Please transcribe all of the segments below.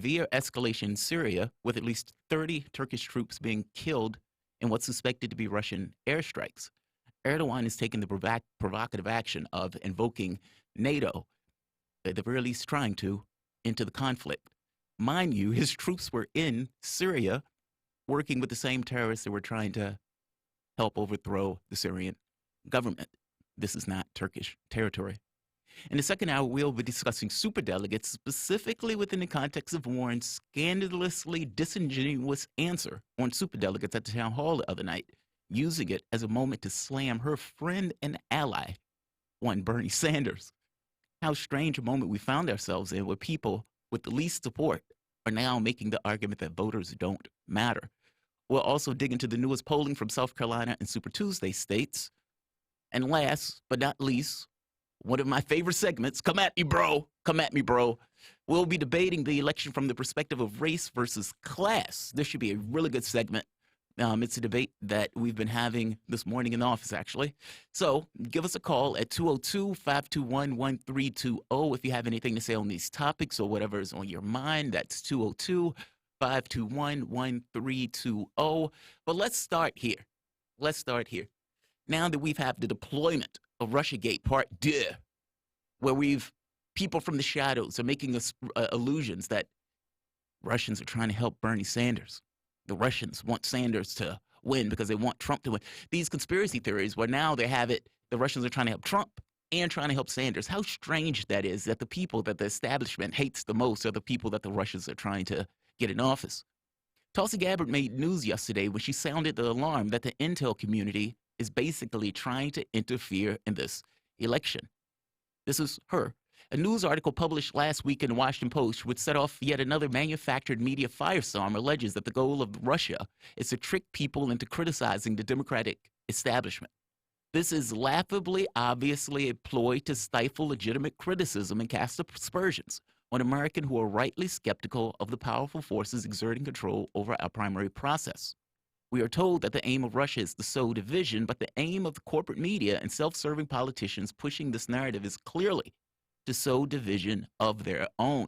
severe escalation in Syria, with at least 30 Turkish troops being killed in what's suspected to be Russian airstrikes. Erdogan is taking the provocative action of invoking NATO, at the very least trying to, into the conflict. Mind you, his troops were in Syria working with the same terrorists that were trying to help overthrow the Syrian government. This is not Turkish territory. In the second hour, we'll be discussing superdelegates, specifically within the context of Warren's scandalously disingenuous answer on superdelegates at the town hall the other night, using it as a moment to slam her friend and ally, one Bernie Sanders. How strange a moment we found ourselves in, where people with the least support are now making the argument that voters don't matter. We'll also dig into the newest polling from South Carolina and Super Tuesday states. And last but not least, one of my favorite segments, come at me, bro. Come at me, bro. We'll be debating the election from the perspective of race versus class. This should be a really good segment. It's a debate that we've been having this morning in the office, actually. So give us a call at 202-521-1320 if you have anything to say on these topics or whatever is on your mind. That's 202-521-1320. But let's start here. Now that we've had the deployment of Russiagate Part 2, where people from the shadows are making illusions that Russians are trying to help Bernie Sanders. The Russians want Sanders to win because they want Trump to win. These conspiracy theories where now they have it, the Russians are trying to help Trump and trying to help Sanders. How strange that is, that the people that the establishment hates the most are the people that the Russians are trying to get in office. Tulsi Gabbard made news yesterday when she sounded the alarm that the intel community is basically trying to interfere in this election. This is her. A news article published last week in the Washington Post, which set off yet another manufactured media firestorm, alleges that the goal of Russia is to trick people into criticizing the Democratic establishment. This is laughably, obviously a ploy to stifle legitimate criticism and cast aspersions on Americans who are rightly skeptical of the powerful forces exerting control over our primary process. We are told that the aim of Russia is to sow division, but the aim of the corporate media and self-serving politicians pushing this narrative is clearly to sow division of their own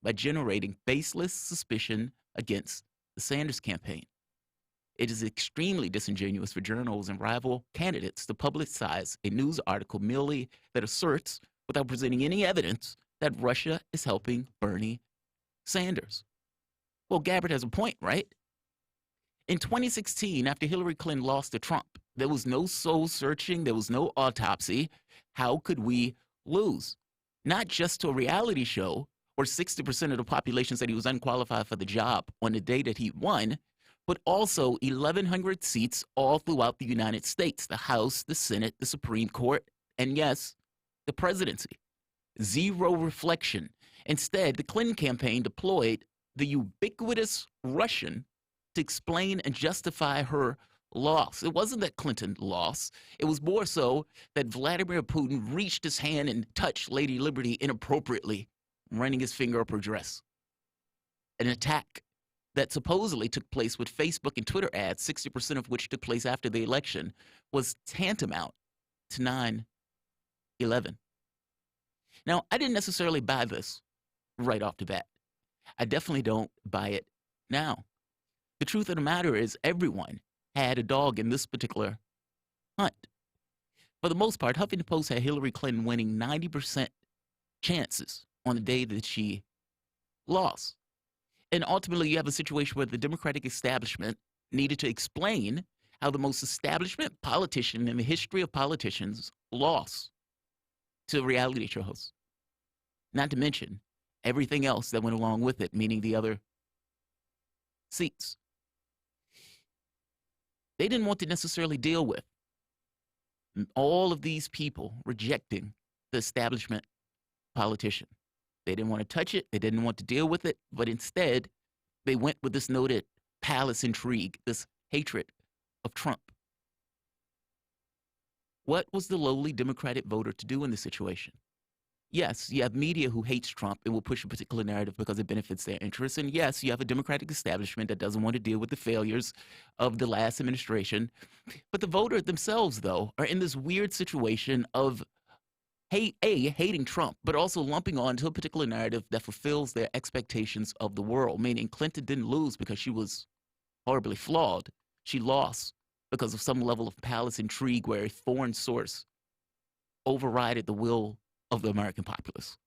by generating baseless suspicion against the Sanders campaign. It is extremely disingenuous for journals and rival candidates to publicize a news article merely that asserts, without presenting any evidence, that Russia is helping Bernie Sanders. Well, Gabbard has a point, right? In 2016, after Hillary Clinton lost to Trump, there was no soul searching, there was no autopsy. How could we lose? Not just to a reality show where 60% of the population said he was unqualified for the job on the day that he won, but also 1,100 seats all throughout the United States, the House, the Senate, the Supreme Court, and yes, the presidency. Zero reflection. Instead, the Clinton campaign deployed the ubiquitous Russian to explain and justify her loss. It wasn't that Clinton lost. It was more so that Vladimir Putin reached his hand and touched Lady Liberty inappropriately, running his finger up her dress. An attack that supposedly took place with Facebook and Twitter ads, 60% of which took place after the election, was tantamount to 9/11. Now, I didn't necessarily buy this right off the bat. I definitely don't buy it now. The truth of the matter is everyone had a dog in this particular hunt. For the most part, Huffington Post had Hillary Clinton winning 90% chances on the day that she lost. And ultimately, you have a situation where the Democratic establishment needed to explain how the most establishment politician in the history of politicians lost to reality show hosts. Not to mention everything else that went along with it, meaning the other seats. They didn't want to necessarily deal with all of these people rejecting the establishment politician. They didn't want to touch it. They didn't want to deal with it. But instead, they went with this noted palace intrigue, this hatred of Trump. What was the lowly Democratic voter to do in this situation? Yes, you have media who hates Trump and will push a particular narrative because it benefits their interests. And yes, you have a Democratic establishment that doesn't want to deal with the failures of the last administration. But the voters themselves, though, are in this weird situation of hating Trump, but also lumping on to a particular narrative that fulfills their expectations of the world, meaning Clinton didn't lose because she was horribly flawed. She lost because of some level of palace intrigue where a foreign source overrided the will of the American populace.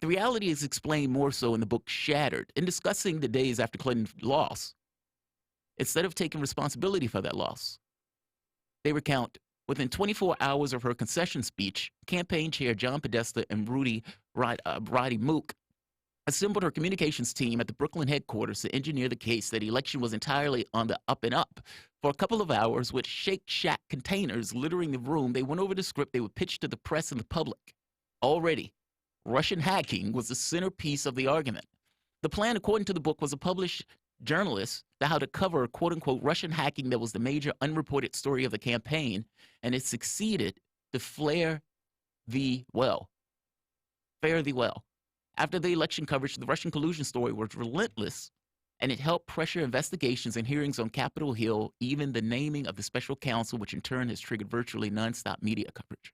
The reality is explained more so in the book Shattered. In discussing the days after Clinton's loss, instead of taking responsibility for that loss, they recount within 24 hours of her concession speech, campaign chair John Podesta and Roddy Mook assembled her communications team at the Brooklyn headquarters to engineer the case that the election was entirely on the up and up. For a couple of hours, with Shake Shack containers littering the room, they went over the script they would pitch to the press and the public. Already, Russian hacking was the centerpiece of the argument. The plan, according to the book, was to publish journalists how to cover, quote-unquote, Russian hacking that was the major unreported story of the campaign, and it succeeded to fare thee well. After the election coverage, the Russian collusion story was relentless, and it helped pressure investigations and hearings on Capitol Hill, even the naming of the special counsel, which in turn has triggered virtually nonstop media coverage.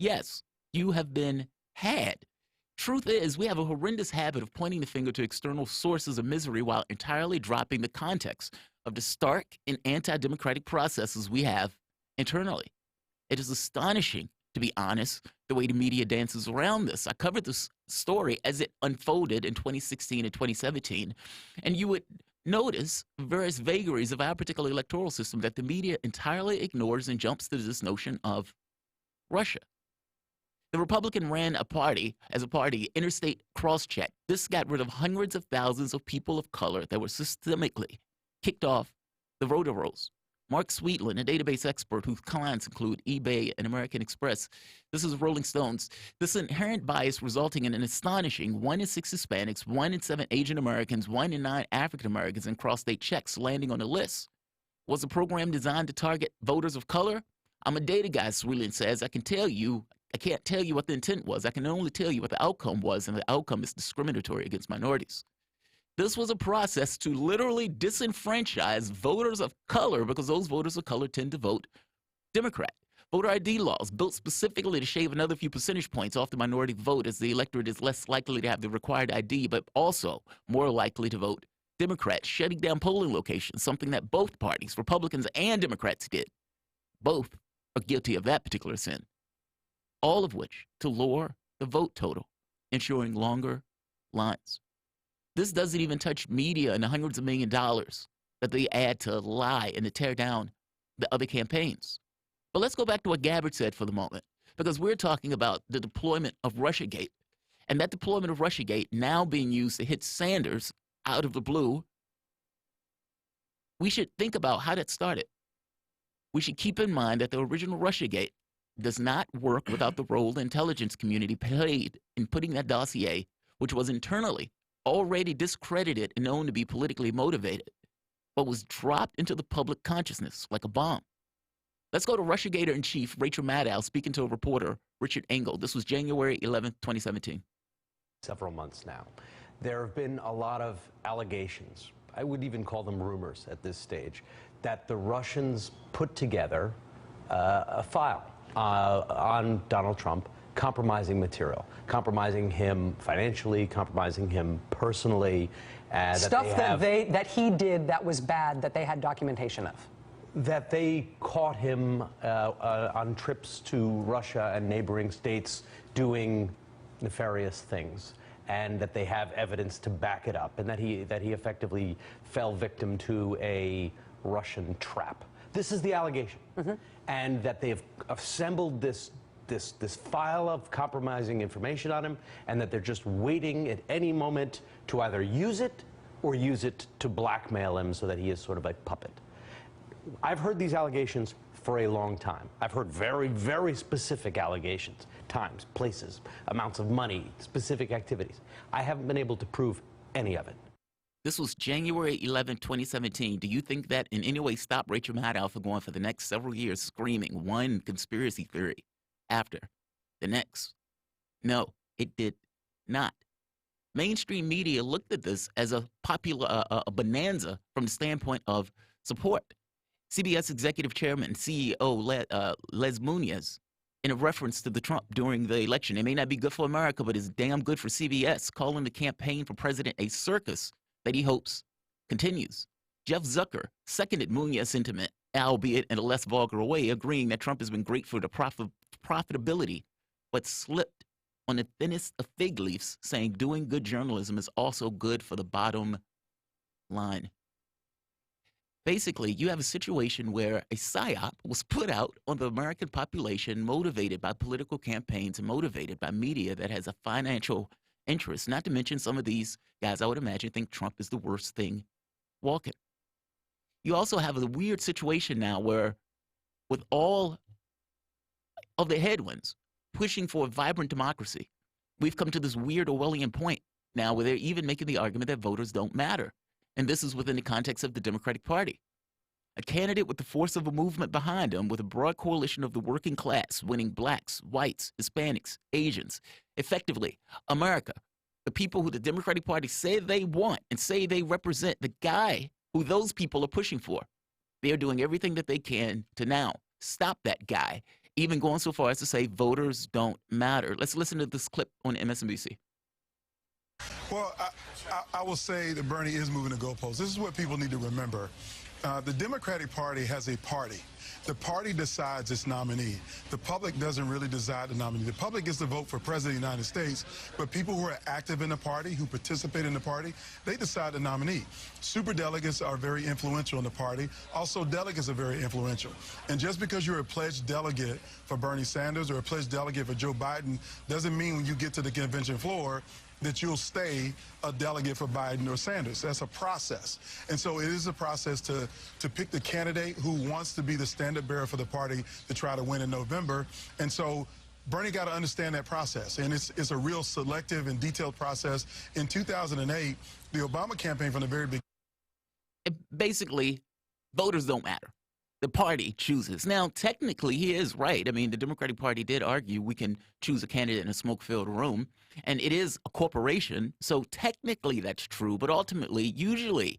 Yes, you have been had. Truth is, we have a horrendous habit of pointing the finger to external sources of misery while entirely dropping the context of the stark and anti-democratic processes we have internally. It is astonishing, to be honest, the way the media dances around this. I covered this story as it unfolded in 2016 and 2017, and you would notice various vagaries of our particular electoral system that the media entirely ignores and jumps to this notion of Russia. The Republican ran a party, Interstate Crosscheck. This got rid of hundreds of thousands of people of color that were systemically kicked off the voter rolls. Mark Sweetland, a database expert whose clients include eBay and American Express, this is Rolling Stones, this inherent bias resulting in an astonishing 1 in 6 Hispanics, 1 in 7 Asian Americans, 1 in 9 African Americans in cross-state checks landing on the list. Was the program designed to target voters of color? I'm a data guy, Sweetland says. I can't tell you what the intent was. I can only tell you what the outcome was, and the outcome is discriminatory against minorities. This was a process to literally disenfranchise voters of color because those voters of color tend to vote Democrat. Voter ID laws built specifically to shave another few percentage points off the minority vote, as the electorate is less likely to have the required ID, but also more likely to vote Democrat, shutting down polling locations, something that both parties, Republicans and Democrats, did. Both are guilty of that particular sin. All of which to lower the vote total, ensuring longer lines. This doesn't even touch media and the hundreds of $millions that they add to lie and to tear down the other campaigns. But let's go back to what Gabbard said for the moment, because we're talking about the deployment of Russiagate, and that deployment of Russiagate now being used to hit Sanders out of the blue. We should think about how that started. We should keep in mind that the original Russiagate does not work without the role the intelligence community played in putting that dossier, which was internally already discredited and known to be politically motivated, but was dropped into the public consciousness like a bomb. Let's go to Russiagator-in-Chief Rachel Maddow speaking to a reporter, Richard Engel. This was January 11th, 2017. Several months now. There have been a lot of allegations, I would even call them rumors at this stage, that the Russians put together a file on Donald Trump, compromising material, compromising him financially, compromising him personally. Stuff that he did that was bad, that they had documentation of. That they caught him on trips to Russia and neighboring states doing nefarious things, and that they have evidence to back it up, and that he effectively fell victim to a Russian trap. This is the allegation, and that they have assembled this file of compromising information on him, and that they're just waiting at any moment to either use it or use it to blackmail him so that he is sort of a puppet. I've heard these allegations for a long time. I've heard very, very specific allegations, times, places, amounts of money, specific activities. I haven't been able to prove any of it. This was January 11, 2017. Do you think that in any way stopped Rachel Maddow from going for the next several years screaming one conspiracy theory after the next? No, it did not. Mainstream media looked at this as a popular a bonanza from the standpoint of support. CBS Executive Chairman and CEO Les Moonves in a reference to the Trump during the election. It may not be good for America, but it's damn good for CBS, calling the campaign for president a circus that he hopes continues. Jeff Zucker seconded Munez's sentiment, albeit in a less vulgar way, agreeing that Trump has been great for the profitability, but slipped on the thinnest of fig leaves, saying doing good journalism is also good for the bottom line. Basically, you have a situation where a psyop was put out on the American population, motivated by political campaigns and motivated by media that has a financial interest. Not to mention some of these guys, I would imagine, think Trump is the worst thing walking. You also have a weird situation now where, with all of the headwinds pushing for a vibrant democracy, we've come to this weird Orwellian point now where they're even making the argument that voters don't matter. And this is within the context of the Democratic Party. A candidate with the force of a movement behind him, with a broad coalition of the working class, winning blacks, whites, Hispanics, Asians, effectively, America, the people who the Democratic Party say they want and say they represent, the guy who those people are pushing for. They are doing everything that they can to now stop that guy, even going so far as to say voters don't matter. Let's listen to this clip on MSNBC. Well, I will say that Bernie is moving the goalposts. This is what people need to remember. The Democratic Party has a party. The party decides its nominee. The public doesn't really decide the nominee. The public gets to vote for President of the United States, but people who are active in the party, who participate in the party, they decide the nominee. Superdelegates are very influential in the party. Also, delegates are very influential. And just because you're a pledged delegate for Bernie Sanders or a pledged delegate for Joe Biden doesn't mean when you get to the convention floor that you'll stay a delegate for Biden or Sanders. That's a process. And so it is a process to pick the candidate who wants to be the standard bearer for the party to try to win in November. And so Bernie got to understand that process. And it's a real selective and detailed process. In 2008, the Obama campaign from the very beginning. Basically, voters don't matter. The party chooses. Now, technically, he is right. I mean, the Democratic Party did argue we can choose a candidate in a smoke-filled room, and it is a corporation, so technically that's true. But ultimately, usually,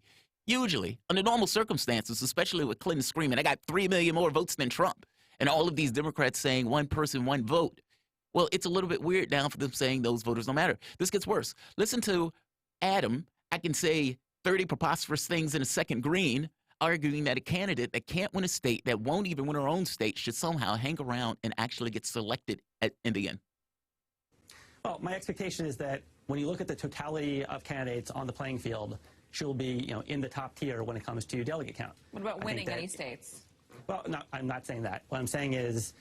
under normal circumstances, especially with Clinton screaming, I got 3 million more votes than Trump, and all of these Democrats saying one person, one vote. Well, it's a little bit weird now for them saying those voters don't matter. This gets worse. Listen to Adam. I can say 30 preposterous things in a second green, arguing that a candidate that can't win a state, that won't even win her own state, should somehow hang around and actually get selected in the end. Well, my expectation is that when you look at the totality of candidates on the playing field, she'll be, in the top tier when it comes to delegate count. What about winning any states? Well, no, I'm not saying that. What I'm saying is,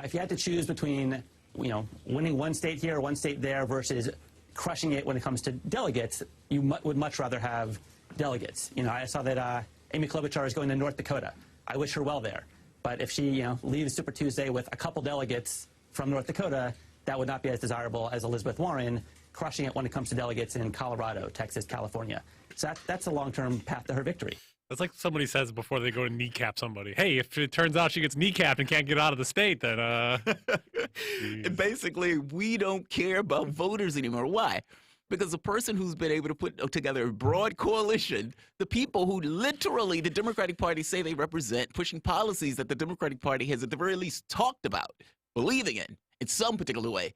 if you had to choose between, winning one state here or one state there versus crushing it when it comes to delegates, you would much rather have delegates. I saw that Amy Klobuchar is going to North Dakota. I wish her well there. But if she, leaves Super Tuesday with a couple delegates from North Dakota, that would not be as desirable as Elizabeth Warren crushing it when it comes to delegates in Colorado, Texas, California. So that's a long-term path to her victory. That's like somebody says before they go to kneecap somebody. Hey, if it turns out she gets kneecapped and can't get out of the state, then Basically, we don't care about voters anymore. Why? Because the person who's been able to put together a broad coalition, the people who literally the Democratic Party say they represent, pushing policies that the Democratic Party has at the very least talked about, believing in some particular way,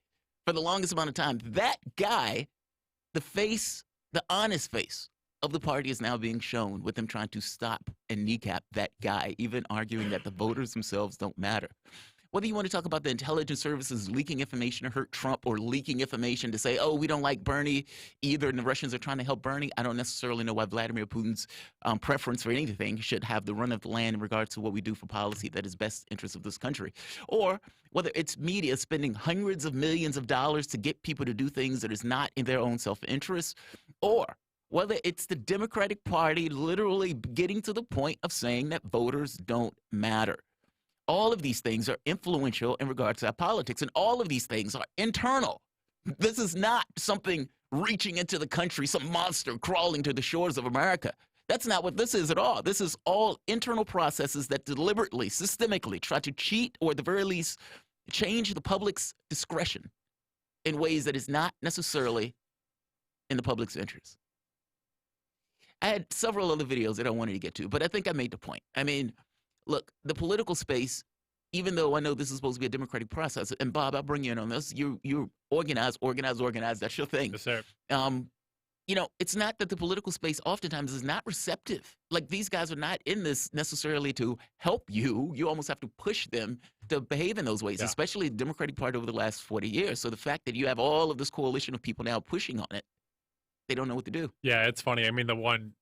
for the longest amount of time, that guy, the face, the honest face of the party is now being shown with them trying to stop and kneecap that guy, even arguing that the voters themselves don't matter. Whether you want to talk about the intelligence services leaking information to hurt Trump or leaking information to say, oh, we don't like Bernie either, and the Russians are trying to help Bernie, I don't necessarily know why Vladimir Putin's preference for anything should have the run of the land in regards to what we do for policy that is best interest of this country. Or whether it's media spending hundreds of millions of dollars to get people to do things that is not in their own self-interest, or whether it's the Democratic Party literally getting to the point of saying that voters don't matter. All of these things are influential in regards to our politics, and all of these things are internal. This is not something reaching into the country, some monster crawling to the shores of America. That's not what this is at all. This is all internal processes that deliberately, systemically try to cheat or at the very least change the public's discretion in ways that is not necessarily in the public's interest. I had several other videos that I wanted to get to, but I think I made the point. I mean, look, the political space even though I know this is supposed to be a democratic process, and Bob, I'll bring you in on this. You're organized. That's your thing. Yes, sir. You know, it's not that the political space oftentimes is not receptive. Like, these guys are not in this necessarily to help you. You almost have to push them to behave in those ways, especially the Democratic Party over the last 40 years. So the fact that you have all of this coalition of people now pushing on it, they don't know what to do. Yeah, it's funny. I mean, the one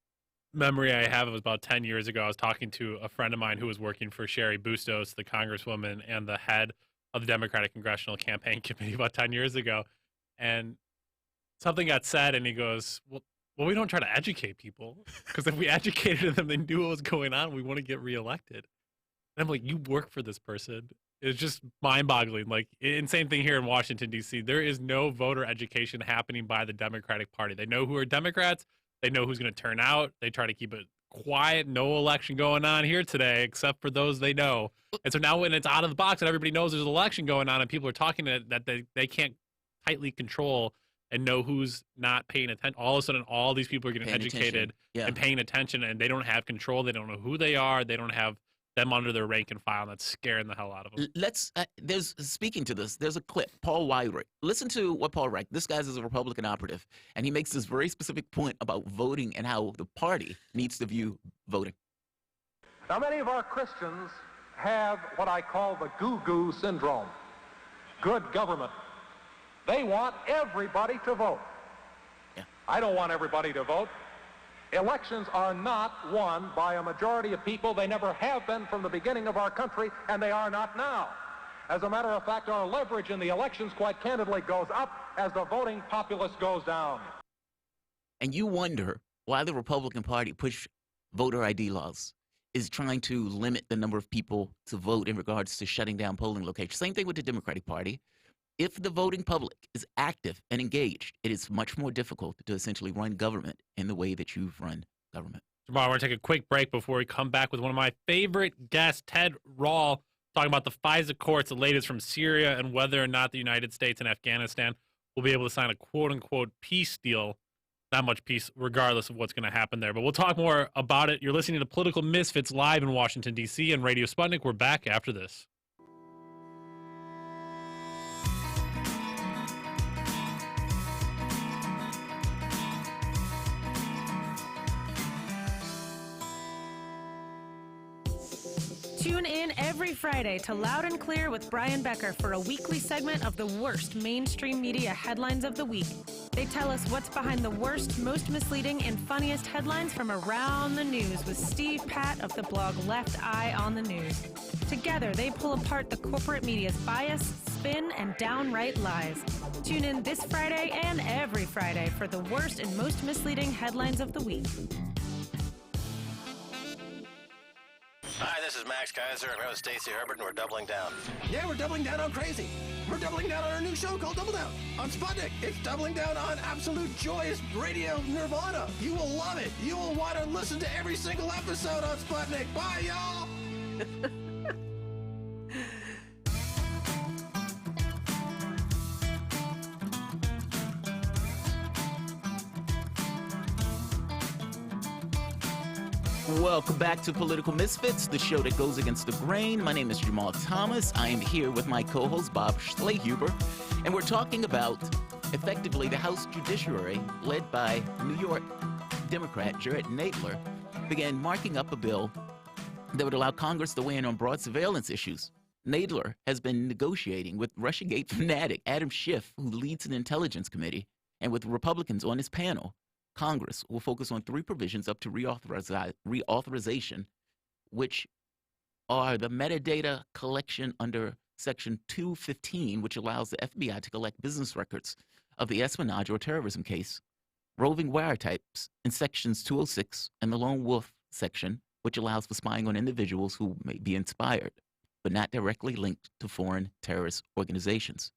memory I have was about 10 years ago. I was talking to a friend of mine who was working for Sherry Bustos, the congresswoman and the head of the Democratic Congressional Campaign Committee about 10 years ago. And something got said, and he goes, well, we don't try to educate people, because if we educated them, they knew what was going on, we want to get reelected. And I'm like, you work for this person. It's just mind-boggling. Like, and same thing here in Washington, D.C. There is no voter education happening by the Democratic Party. They know who are Democrats. They know who's going to turn out. They try to keep it quiet. No election going on here today, except for those they know. And so now when it's out of the box and everybody knows there's an election going on and people are talking that they can't tightly control and know who's not paying attention, all of a sudden all these people are getting educated and paying attention, and they don't have control. They don't know who they are. They don't have them under their rank and file, and that's scaring the hell out of them. Speaking to this, there's a clip, Paul Weyrich. Listen to what Paul writes. This guy's is a Republican operative, and he makes this very specific point about voting and how the party needs to view voting. Now, many of our Christians have what I call the goo-goo syndrome, good government. They want everybody to vote. Yeah. I don't want everybody to vote. Elections are not won by a majority of people. They never have been from the beginning of our country, and they are not now. As a matter of fact, our leverage in the elections, quite candidly, goes up as the voting populace goes down. And you wonder why the Republican Party push voter ID laws, is trying to limit the number of people to vote in regards to shutting down polling locations. Same thing with the Democratic Party. If the voting public is active and engaged, it is much more difficult to essentially run government in the way that you've run government. Tomorrow, we're going to take a quick break before we come back with one of my favorite guests, Ted Rall, talking about the FISA courts, the latest from Syria, and whether or not the United States and Afghanistan will be able to sign a quote-unquote peace deal. Not much peace, regardless of what's going to happen there. But we'll talk more about it. You're listening to Political Misfits live in Washington, D.C. and Radio Sputnik. We're back after this. Tune in every Friday to Loud and Clear with Brian Becker for a weekly segment of the worst mainstream media headlines of the week. They tell us what's behind the worst, most misleading, and funniest headlines from around the news with Steve Patt of the blog Left Eye on the News. Together, they pull apart the corporate media's bias, spin, and downright lies. Tune in this Friday and every Friday for the worst and most misleading headlines of the week. Hi, this is Max Kaiser. I'm here with Stacey Herbert, and we're doubling down. Yeah, we're doubling down on crazy. We're doubling down on our new show called Double Down on Sputnik. It's doubling down on absolute joyous radio nirvana. You will love it. You will want to listen to every single episode on Sputnik. Bye, y'all. Welcome back to Political Misfits, the show that goes against the grain. My name is Jamal Thomas. I am here with my co-host, Bob Schlehuber, and we're talking about, effectively, the House Judiciary, led by New York Democrat Jared Nadler, began marking up a bill that would allow Congress to weigh in on broad surveillance issues. Nadler has been negotiating with Russiagate fanatic Adam Schiff, who leads an intelligence committee, and with Republicans on his panel. Congress will focus on three provisions up to reauthorization, which are the metadata collection under Section 215, which allows the FBI to collect business records of the espionage or terrorism case, roving wiretapes in Sections 206, and the lone wolf section, which allows for spying on individuals who may be inspired, but not directly linked to foreign terrorist organizations.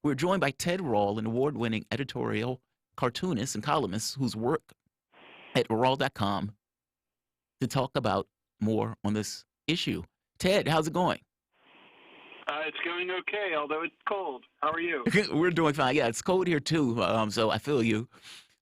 We're joined by Ted Rall, an award-winning editorial cartoonist and columnist whose work at Rall.com, to talk about more on this issue. Ted, how's it going? It's going okay, although it's cold. How are you? We're doing fine. Yeah, it's cold here too, so I feel you.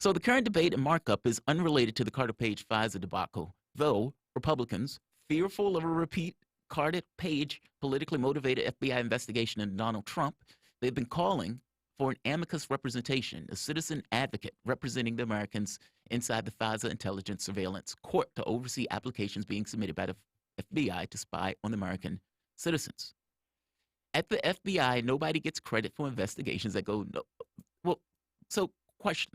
So the current debate and markup is unrelated to the Carter Page FISA debacle, though Republicans, fearful of a repeat Carter Page politically motivated FBI investigation into Donald Trump, they've been calling for an amicus representation, a citizen advocate representing the Americans inside the FISA intelligence surveillance court to oversee applications being submitted by the FBI to spy on American citizens. At the FBI, nobody gets credit for investigations that go, no. Well, so question.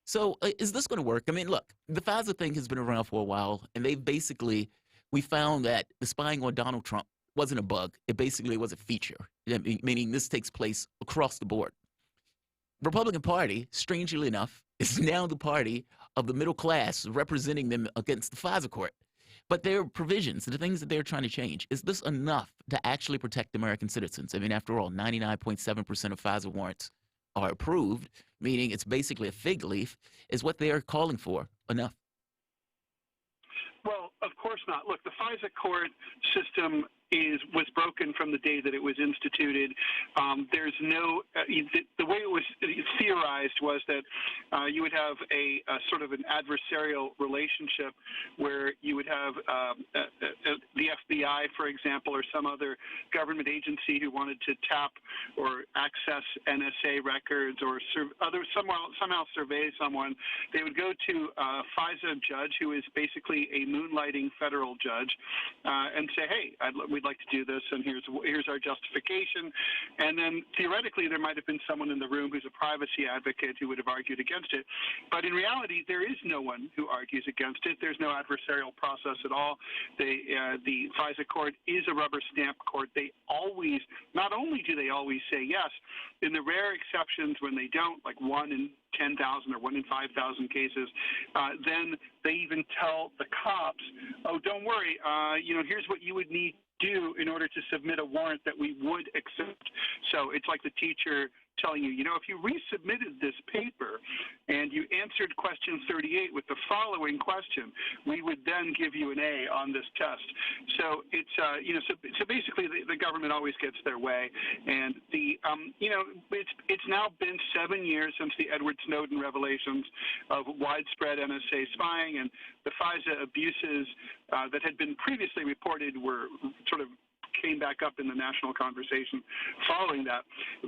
So is this going to work? I mean, look, the FISA thing has been around for a while, and we found that the spying on Donald Trump wasn't a bug. It basically was a feature, meaning this takes place across the board. Republican Party, strangely enough, is now the party of the middle class representing them against the FISA court. But their provisions, the things that they're trying to change, is this enough to actually protect American citizens? I mean, after all, 99.7% of FISA warrants are approved, meaning it's basically a fig leaf. Is what they are calling for enough? Well, of course not. Look, the FISA court system was broken from the day that it was instituted. There's no the way it was theorized was that you would have a sort of an adversarial relationship where you would have the FBI, for example, or some other government agency who wanted to tap or access NSA records or somehow survey someone. They would go to a FISA judge who is basically a moonlighting federal judge and say, hey, we'd like to do this, and here's our justification. And then theoretically, there might have been someone in the room who's a privacy advocate who would have argued against it. But in reality, there is no one who argues against it. There's no adversarial process at all. The FISA court is a rubber stamp court. They always, not only do they always say yes, in the rare exceptions when they don't, like 1 in 10,000 or 1 in 5,000 cases, then they even tell the cops, oh, don't worry, here's what you would need to do in order to submit a warrant that we would accept. So it's like the teacher telling you, if you resubmitted this paper and you answered question 38 with the following question, we would then give you an A on this test. So it's, so basically the government always gets their way. And it's now been 7 years since the Edward Snowden revelations of widespread NSA spying, and the FISA abuses that had been previously reported were sort of came back up in the national conversation following that.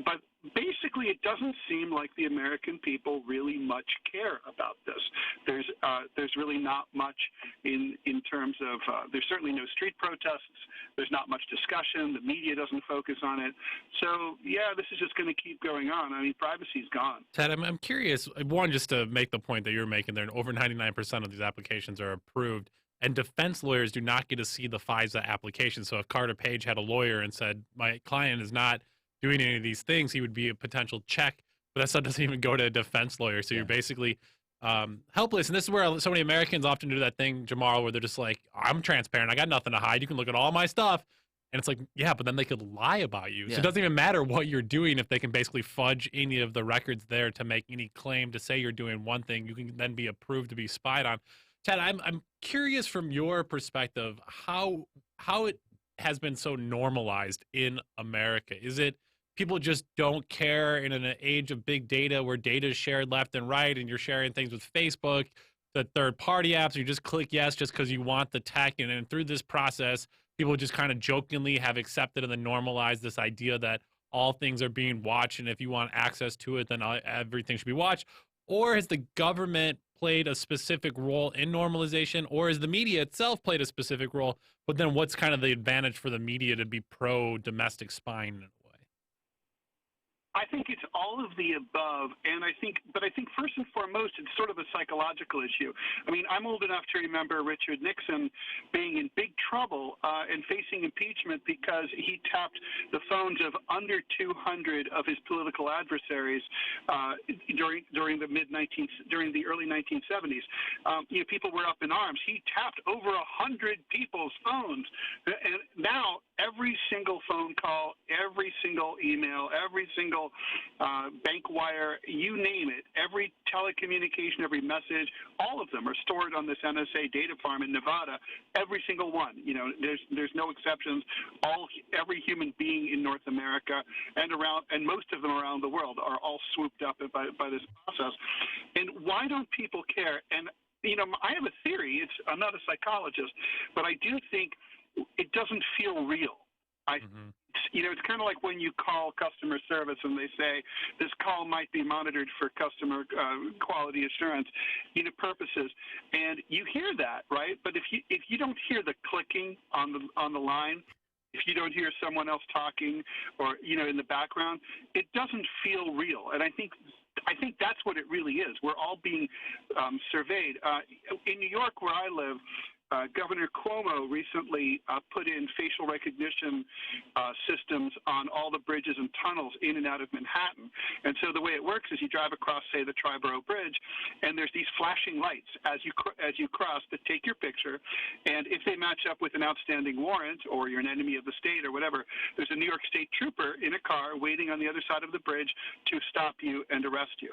But basically, it doesn't seem like the American people really much care about this. There's really not much in terms of, there's certainly no street protests. There's not much discussion. The media doesn't focus on it. So, yeah, this is just going to keep going on. I mean, privacy's gone. Ted, I'm curious, one, just to make the point that you're making there, and over 99% of these applications are approved. And defense lawyers do not get to see the FISA application. So if Carter Page had a lawyer and said, my client is not doing any of these things, he would be a potential check. But that stuff doesn't even go to a defense lawyer. So you're basically helpless. And this is where so many Americans often do that thing, Jamal, where they're just like, I'm transparent. I got nothing to hide. You can look at all my stuff. And it's like, yeah, but then they could lie about you. Yeah. So it doesn't even matter what you're doing if they can basically fudge any of the records there to make any claim to say you're doing one thing. You can then be approved to be spied on. Ted, I'm curious from your perspective how it has been so normalized in America. Is it people just don't care in an age of big data where data is shared left and right and you're sharing things with Facebook, the third-party apps, you just click yes just because you want the tech, and through this process, people just kind of jokingly have accepted and then normalized this idea that all things are being watched, and if you want access to it, then everything should be watched? Or has the government played a specific role in normalization, or has the media itself played a specific role? But then what's kind of the advantage for the media to be pro-domestic spying in a way? I think it's all of the above, and I think first and foremost, it's sort of a psychological issue. I mean, I'm old enough to remember Richard Nixon being in big trouble and facing impeachment because he tapped the phones of under 200 of his political adversaries during the early 1970s. People were up in arms. He tapped over 100 people's phones, and now every single phone call, every single email, every single bank wire, you name it, every telecommunication, every message, all of them are stored on this NSA data farm in Nevada, every single one. There's no exceptions. Every human being in North America and most of them around the world are all swooped up by this process. And why don't people care? And I have a theory. I'm not a psychologist, but I do think it doesn't feel real. It's kind of like when you call customer service and they say this call might be monitored for customer quality assurance, purposes, and you hear that, right? But if you don't hear the clicking on the line, if you don't hear someone else talking or in the background, it doesn't feel real. And I think that's what it really is. We're all being surveyed. In New York, where I live, Governor Cuomo recently put in facial recognition systems on all the bridges and tunnels in and out of Manhattan. And so the way it works is you drive across, say, the Triborough Bridge, and there's these flashing lights as you cross that take your picture. And if they match up with an outstanding warrant or you're an enemy of the state or whatever, there's a New York State trooper in a car waiting on the other side of the bridge to stop you and arrest you.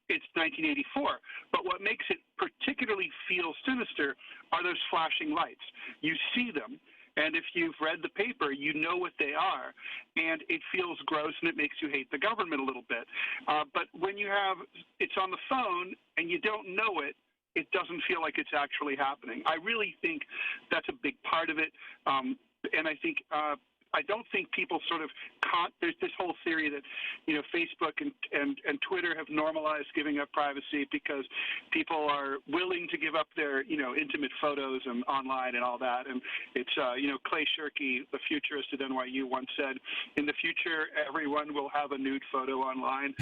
It's 1984, but what makes it particularly feel sinister are those flashing lights. You see them, and if you've read the paper, you know what they are, and it feels gross and it makes you hate the government a little bit. But when it's on the phone and you don't know it, it doesn't feel like it's actually happening. I really think that's a big part of it, and I think I don't think people sort of there's this whole theory that Facebook and Twitter have normalized giving up privacy because people are willing to give up their intimate photos and online and all that. And it's Clay Shirky, the futurist at NYU, once said, "In the future, everyone will have a nude photo online."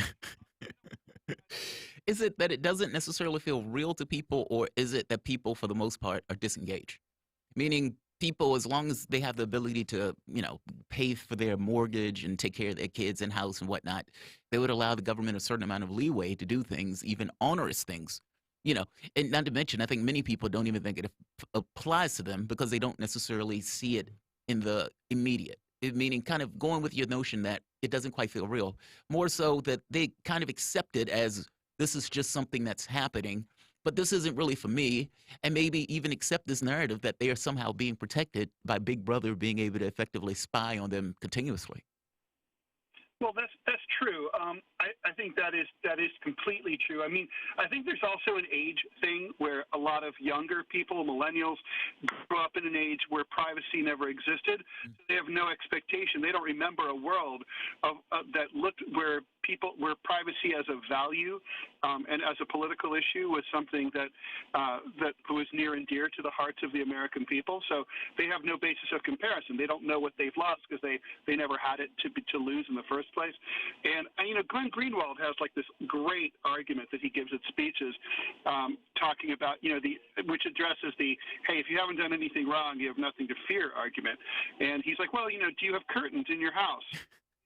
Is it that it doesn't necessarily feel real to people, or is it that people, for the most part, are disengaged? Meaning, people, as long as they have the ability to, pay for their mortgage and take care of their kids and house and whatnot, they would allow the government a certain amount of leeway to do things, even onerous things, and not to mention, I think many people don't even think it applies to them because they don't necessarily see it in the immediate, meaning kind of going with your notion that it doesn't quite feel real, more so that they kind of accept it as this is just something that's happening. But this isn't really for me, and maybe even accept this narrative that they are somehow being protected by Big Brother being able to effectively spy on them continuously. Well, that's true. I think that is completely true. I mean, I think there's also an age thing where a lot of younger people, millennials, grew up in an age where privacy never existed. So they have no expectation. They don't remember a world that looked where privacy as a value and as a political issue was something that was near and dear to the hearts of the American people. So they have no basis of comparison. They don't know what they've lost because they never had it to lose in the first place. And Glenn Greenwald has like this great argument that he gives at speeches, talking about which addresses the hey, if you haven't done anything wrong, you have nothing to fear argument. And he's like, well, do you have curtains in your house?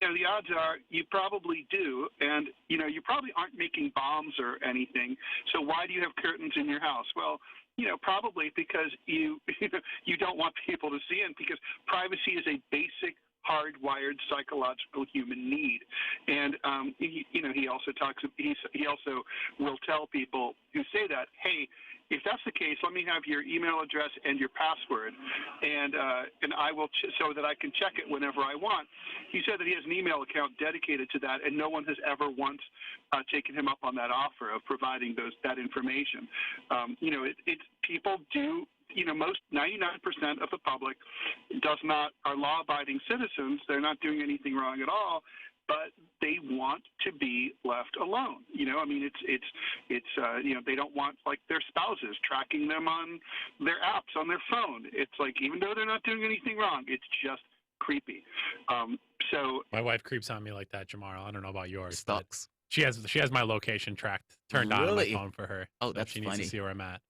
The odds are you probably do, and you probably aren't making bombs or anything. So why do you have curtains in your house? Well, probably because you don't want people to see it, because privacy is a basic hardwired psychological human need. And he also will tell people who say that, hey, if that's the case, let me have your email address and your password, and I will so that I can check it whenever I want. He said that he has an email account dedicated to that, and no one has ever once taken him up on that offer of providing that information. People do. Most 99% of the public are law-abiding citizens. They're not doing anything wrong at all, but they want to be left alone. They don't want like their spouses tracking them on their apps on their phone. It's like, even though they're not doing anything wrong, it's just creepy. So my wife creeps on me like that, Jamar. I don't know about yours. Stalks. She has my location tracked turned on my phone for her. Oh, that's she funny. needs to see where I'm at.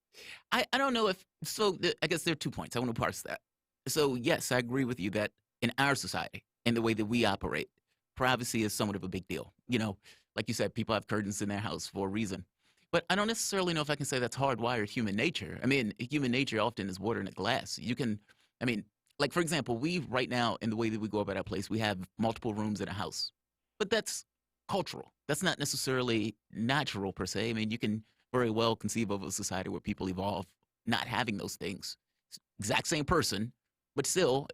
I don't know if so. I guess there are 2 points. I want to parse that. So yes, I agree with you that in our society and the way that we operate, privacy is somewhat of a big deal. Like you said, people have curtains in their house for a reason. But I don't necessarily know if I can say that's hardwired human nature. I mean, human nature often is water in a glass. Like for example, we right now, in the way that we go about our place, we have multiple rooms in a house. But that's cultural. That's not necessarily natural per se. I mean, you can very well conceive of a society where people evolve not having those things. Exact same person, but still,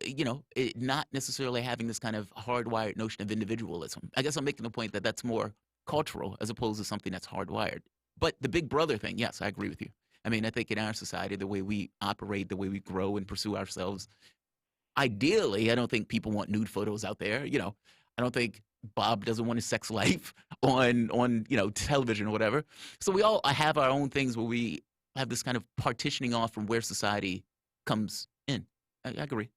not necessarily having this kind of hardwired notion of individualism. I guess I'm making the point that that's more cultural as opposed to something that's hardwired. But the big brother thing, yes, I agree with you. I mean, I think in our society, the way we operate, the way we grow and pursue ourselves, ideally, I don't think people want nude photos out there. I don't think Bob doesn't want his sex life on television or whatever. So we all have our own things where we have this kind of partitioning off from where society comes in. I agree.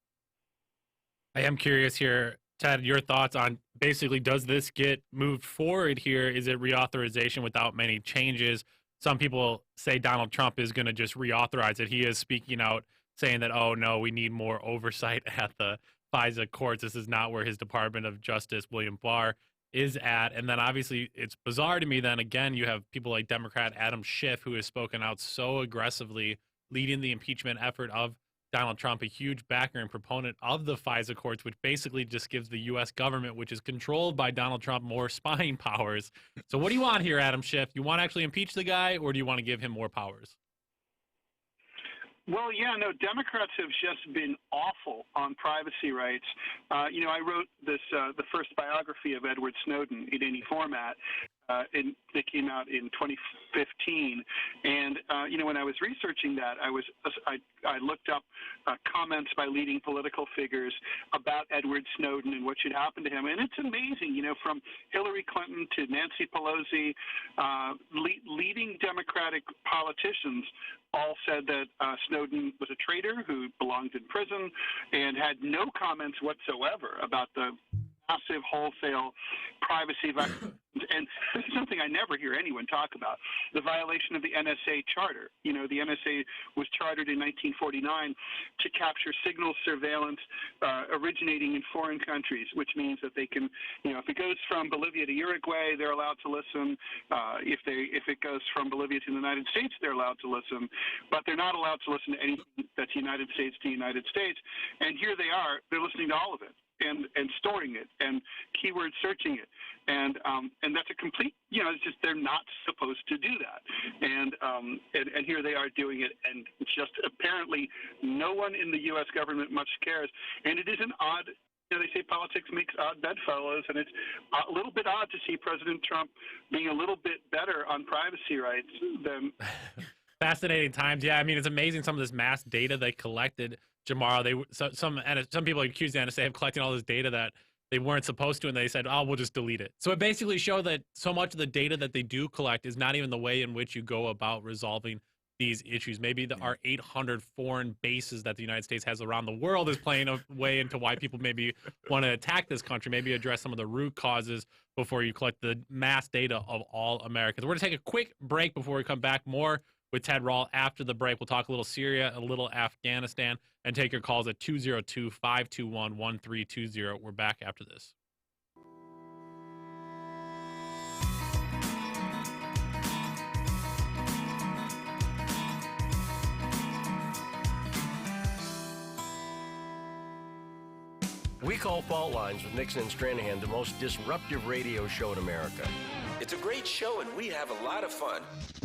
I am curious here, Ted, your thoughts on basically, does this get moved forward here? Is it reauthorization without many changes? Some people say Donald Trump is going to just reauthorize it. He is speaking out saying that, oh, no, we need more oversight at the FISA courts. This is not where his Department of Justice, William Barr, is at. And then obviously it's bizarre to me then, again, you have people like Democrat Adam Schiff, who has spoken out so aggressively, leading the impeachment effort of Donald Trump, a huge backer and proponent of the FISA courts, which basically just gives the U.S. government, which is controlled by Donald Trump, more spying powers. So what do you want here, Adam Schiff? You want to actually impeach the guy, or do you want to give him more powers? Well, yeah, no, Democrats have just been awful on privacy rights. I wrote this, the first biography of Edward Snowden in any format. That came out in 2015, and when I was researching that, I looked up comments by leading political figures about Edward Snowden and what should happen to him, and it's amazing. From Hillary Clinton to Nancy Pelosi, leading Democratic politicians all said that Snowden was a traitor who belonged in prison and had no comments whatsoever about the massive wholesale privacy violations. And this is something I never hear anyone talk about, the violation of the NSA charter. The NSA was chartered in 1949 to capture signal surveillance originating in foreign countries, which means that they can, if it goes from Bolivia to Uruguay, they're allowed to listen. If it goes from Bolivia to the United States, they're allowed to listen. But they're not allowed to listen to anything that's United States to United States. And here they are, they're listening to all of it. And storing it and keyword searching it, and that's a complete, it's just they're not supposed to do that, and here they are doing it, and just apparently no one in the U.S. government much cares, and it is an odd. They say politics makes odd bedfellows, and it's a little bit odd to see President Trump being a little bit better on privacy rights than. Fascinating times. Yeah, I mean, it's amazing some of this mass data they collected. Jamara, some people accused the NSA of collecting all this data that they weren't supposed to, and they said, oh, we'll just delete it. So it basically showed that so much of the data that they do collect is not even the way in which you go about resolving these issues. Maybe our 800 foreign bases that the United States has around the world is playing a way into why people maybe want to attack this country, maybe address some of the root causes before you collect the mass data of all Americans. We're going to take a quick break before we come back. More with Ted Rall after the break. We'll talk a little Syria, a little Afghanistan, and take your calls at 202-521-1320. We're back after this. We call Fault Lines with Nixon and Stranahan the most disruptive radio show in America. It's a great show, and we have a lot of fun.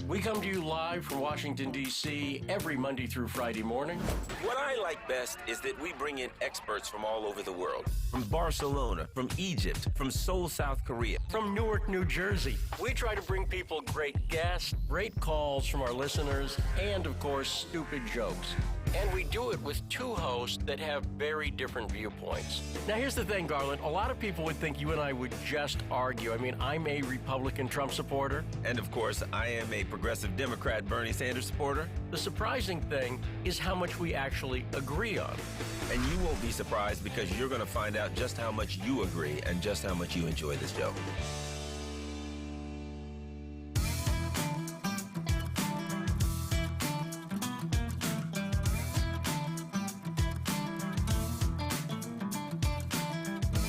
We come to you live from Washington, D.C. every Monday through Friday morning. What I like best is that we bring in experts from all over the world. From Barcelona, from Egypt, from Seoul, South Korea. From Newark, New Jersey. We try to bring people great guests, great calls from our listeners, and, of course, stupid jokes. And we do it with two hosts that have very different viewpoints. Now, here's the thing, Garland. A lot of people would think you and I would just argue. I mean, I'm a Republican Trump supporter. And, of course, I am a progressive Democrat Bernie Sanders supporter. The surprising thing is how much we actually agree on. And you won't be surprised because you're going to find out just how much you agree and just how much you enjoy this show.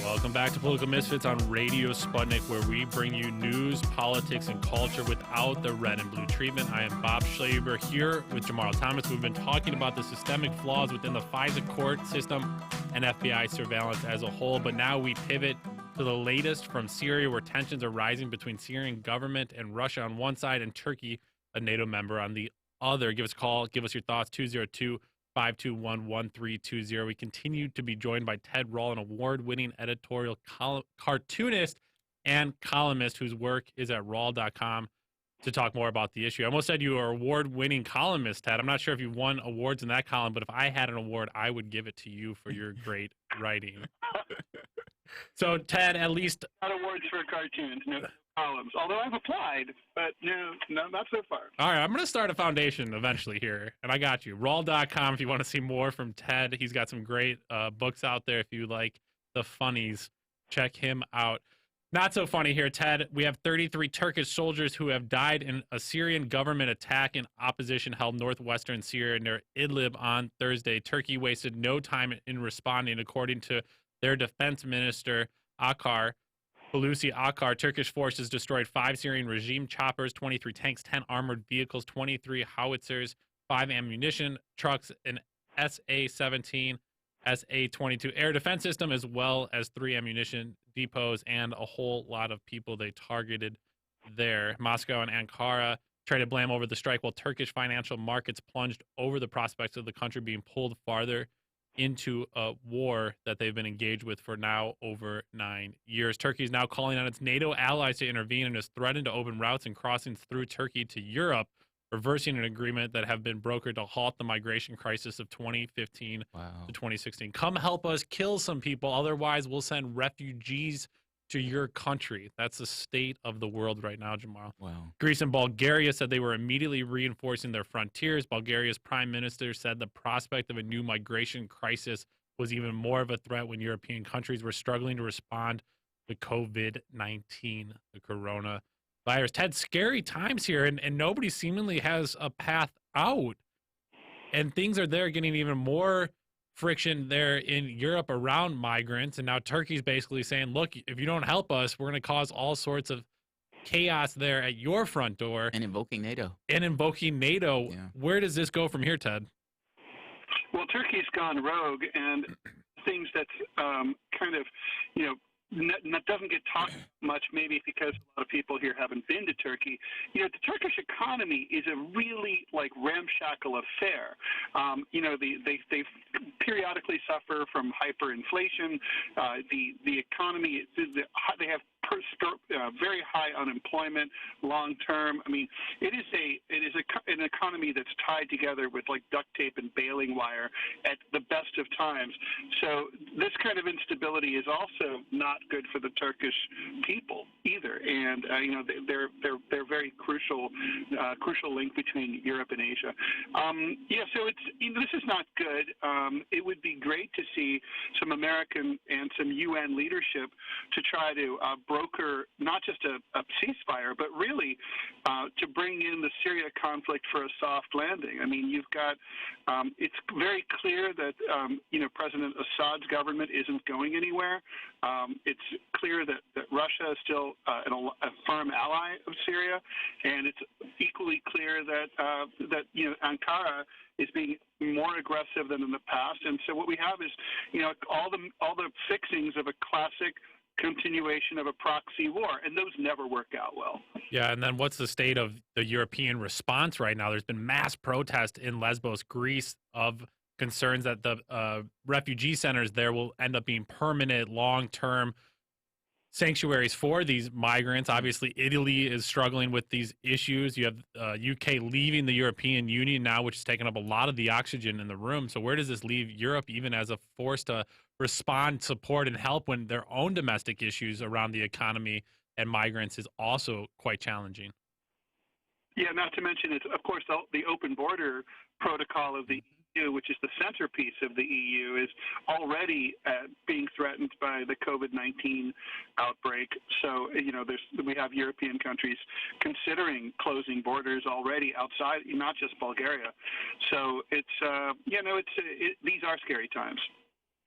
Welcome back to Political Misfits on Radio Sputnik, where we bring you news, politics, and culture without the red and blue treatment. I am Bob Schlaber here with Jamar Thomas. We've been talking about the systemic flaws within the FISA court system and FBI surveillance as a whole, but now we pivot to the latest from Syria, where tensions are rising between Syrian government and Russia on one side and Turkey, a NATO member, on the other. Give us a call. Give us your thoughts. 202-521-1320. We continue to be joined by Ted Rall, an award-winning editorial cartoonist and columnist whose work is at Rall.com. to talk more about the issue. I almost said you are award-winning columnist, Ted. I'm not sure if you won awards in that column, but if I had an award, I would give it to you for your great writing. So, Ted, at least... Not awards for cartoons, no columns. Although I've applied, but no, not so far. All right, I'm going to start a foundation eventually here, and I got you. Rawl.com if you want to see more from Ted. He's got some great books out there if you like the funnies. Check him out. Not so funny here, Ted. We have 33 Turkish soldiers who have died in a Syrian government attack in opposition held northwestern Syria near Idlib on Thursday. Turkey wasted no time in responding, according to their defense minister, Akar. Hulusi Akar. Turkish forces destroyed 5 Syrian regime choppers, 23 tanks, 10 armored vehicles, 23 howitzers, 5 ammunition trucks, an SA-17, SA-22 air defense system, as well as 3 ammunition depots and a whole lot of people they targeted there. Moscow and Ankara traded blame over the strike, while Turkish financial markets plunged over the prospects of the country being pulled farther into a war that they've been engaged with for now over 9 years. Turkey is now calling on its NATO allies to intervene and has threatened to open routes and crossings through Turkey to Europe, reversing an agreement that have been brokered to halt the migration crisis of 2015 to 2016. Come help us kill some people, otherwise we'll send refugees to your country. That's the state of the world right now, Jamal. Wow. Greece and Bulgaria said they were immediately reinforcing their frontiers. Bulgaria's prime minister said the prospect of a new migration crisis was even more of a threat when European countries were struggling to respond to COVID-19, the coronavirus. Ted, scary times here, and nobody seemingly has a path out. And things are there getting even more friction there in Europe around migrants. And now Turkey's basically saying, look, if you don't help us, we're going to cause all sorts of chaos there at your front door. And invoking NATO. Yeah. Where does this go from here, Ted? Well, Turkey's gone rogue, and things that's kind of, doesn't get talked much, maybe because a lot of people here haven't been to Turkey. The Turkish economy is a really ramshackle affair. They periodically suffer from hyperinflation. The economy, they have very high unemployment long term. I mean, it is an economy that's tied together with duct tape and baling wire at the best of times. So this kind of instability is also not good for the Turkish people either. And they're very crucial link between Europe and Asia. So this is not good. It would be great to see some American and some UN leadership to try to broker not just a ceasefire, but really to bring in the Syria conflict for a soft landing. I mean, you've got it's very clear that President Assad's government isn't going anywhere. It's clear that Russia is still a firm ally of Syria, and it's equally clear that Ankara is being more aggressive than in the past. And so what we have is all the fixings of a classic continuation of a proxy war, and those never work out well. Yeah, and then what's the state of the European response right now? There's been mass protest in Lesbos, Greece, of concerns that the refugee centers there will end up being permanent, long-term sanctuaries for these migrants. Obviously, Italy is struggling with these issues. You have UK leaving the European Union now, which has taken up a lot of the oxygen in the room. So where does this leave Europe even as a force to respond, support, and help when their own domestic issues around the economy and migrants is also quite challenging? Yeah, not to mention, it's, of course, the open border protocol of the EU, which is the centerpiece of the EU, is already being threatened by the COVID-19 outbreak. So, we have European countries considering closing borders already outside, not just Bulgaria. So it's, these are scary times.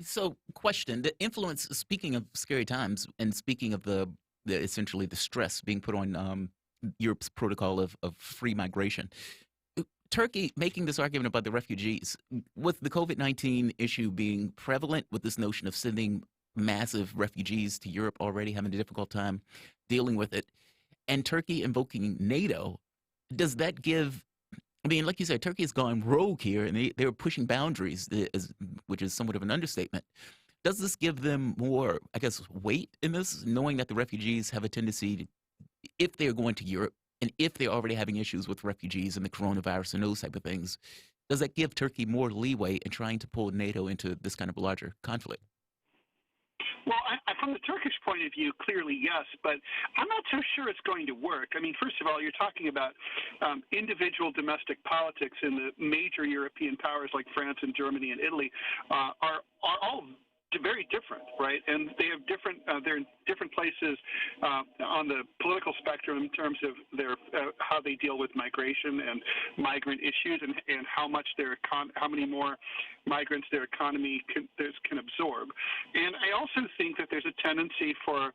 So, question: the influence. Speaking of scary times, and speaking of the essentially the stress being put on Europe's protocol of free migration, Turkey making this argument about the refugees, with the COVID-19 issue being prevalent, with this notion of sending massive refugees to Europe already having a difficult time dealing with it, and Turkey invoking NATO, does that give? I mean, like you said, Turkey has gone rogue here, and they're pushing boundaries, which is somewhat of an understatement. Does this give them more, I guess, weight in this, knowing that the refugees have a tendency to, if they're going to Europe, and if they're already having issues with refugees and the coronavirus and those type of things, does that give Turkey more leeway in trying to pull NATO into this kind of larger conflict? Well, from the Turkish point of view, clearly yes, but I'm not so sure it's going to work. I mean, first of all, you're talking about individual domestic politics in the major European powers like France and Germany and Italy are all very different, right? And they have different. They're in different places on the political spectrum in terms of their how they deal with migration and migrant issues, and how much how many more migrants their economy can absorb. And I also think that there's a tendency for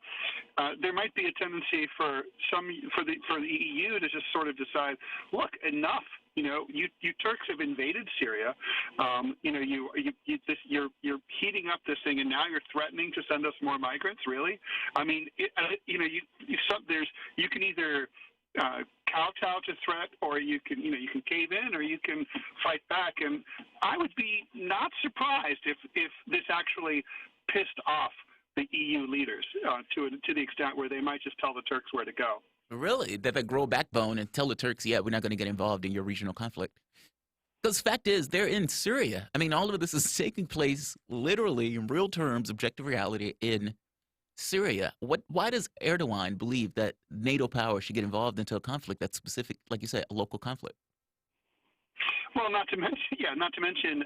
there might be a tendency for the EU to just sort of decide, look, enough. You know, you Turks have invaded Syria. You know, you're heating up this thing, and now you're threatening to send us more migrants. Really? I mean, you know, you can either kowtow to threat, or you can cave in, or you can fight back. And I would be not surprised if this actually pissed off the EU leaders to the extent where they might just tell the Turks where to go. Really? That they grow a backbone and tell the Turks, yeah, we're not going to get involved in your regional conflict. Because the fact is, they're in Syria. I mean, all of this is taking place literally in real terms, objective reality in Syria. Why does Erdogan believe that NATO powers should get involved into a conflict that's specific, like you said, a local conflict? Well, not to mention,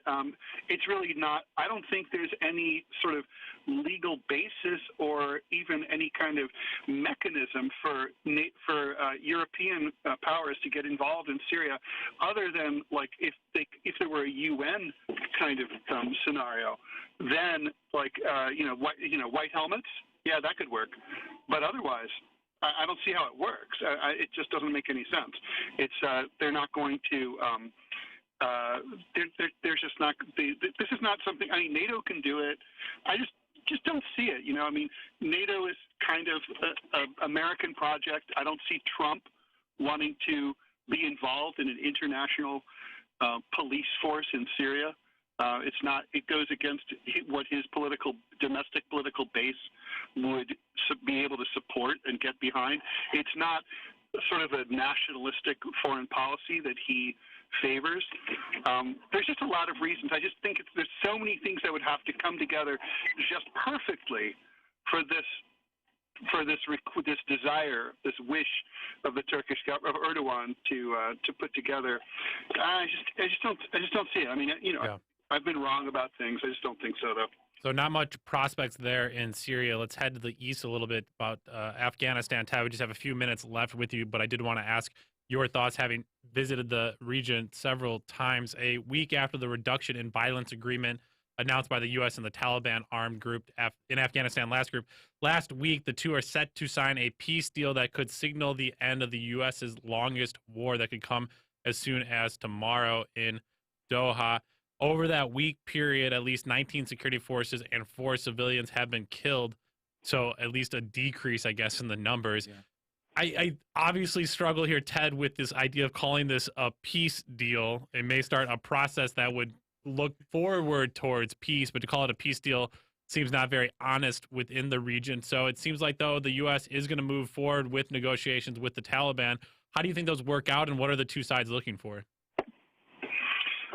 it's really not. I don't think there's any sort of legal basis or even any kind of mechanism for European powers to get involved in Syria, other than like if there were a UN kind of scenario, then like white helmets, yeah, that could work, but otherwise. I don't see how it works. It just doesn't make any sense. It's they're not going to. There's just not. This is not something. I mean, NATO can do it. I just don't see it. You know, I mean, NATO is kind of an American project. I don't see Trump wanting to be involved in an international police force in Syria. It's not. It goes against what his domestic political base would be able to support and get behind. It's not sort of a nationalistic foreign policy that he favors. There's just a lot of reasons. I just think there's so many things that would have to come together just perfectly for this desire, this wish of the Turkish government, of Erdogan to put together. I just don't see it. I mean, you know. Yeah. I've been wrong about things. I just don't think so, though. So not much prospects there in Syria. Let's head to the east a little bit about Afghanistan. Tad, we just have a few minutes left with you, but I did want to ask your thoughts, having visited the region several times. A week after the reduction in violence agreement announced by the U.S. and the Taliban armed group in Afghanistan last week, the two are set to sign a peace deal that could signal the end of the U.S.'s longest war that could come as soon as tomorrow in Doha. Over that week period, at least 19 security forces and 4 civilians have been killed. So at least a decrease, I guess, in the numbers. Yeah. I obviously struggle here, Ted, with this idea of calling this a peace deal. It may start a process that would look forward towards peace, but to call it a peace deal seems not very honest within the region. So it seems like, though, the U.S. is going to move forward with negotiations with the Taliban. How do you think those work out, and what are the two sides looking for?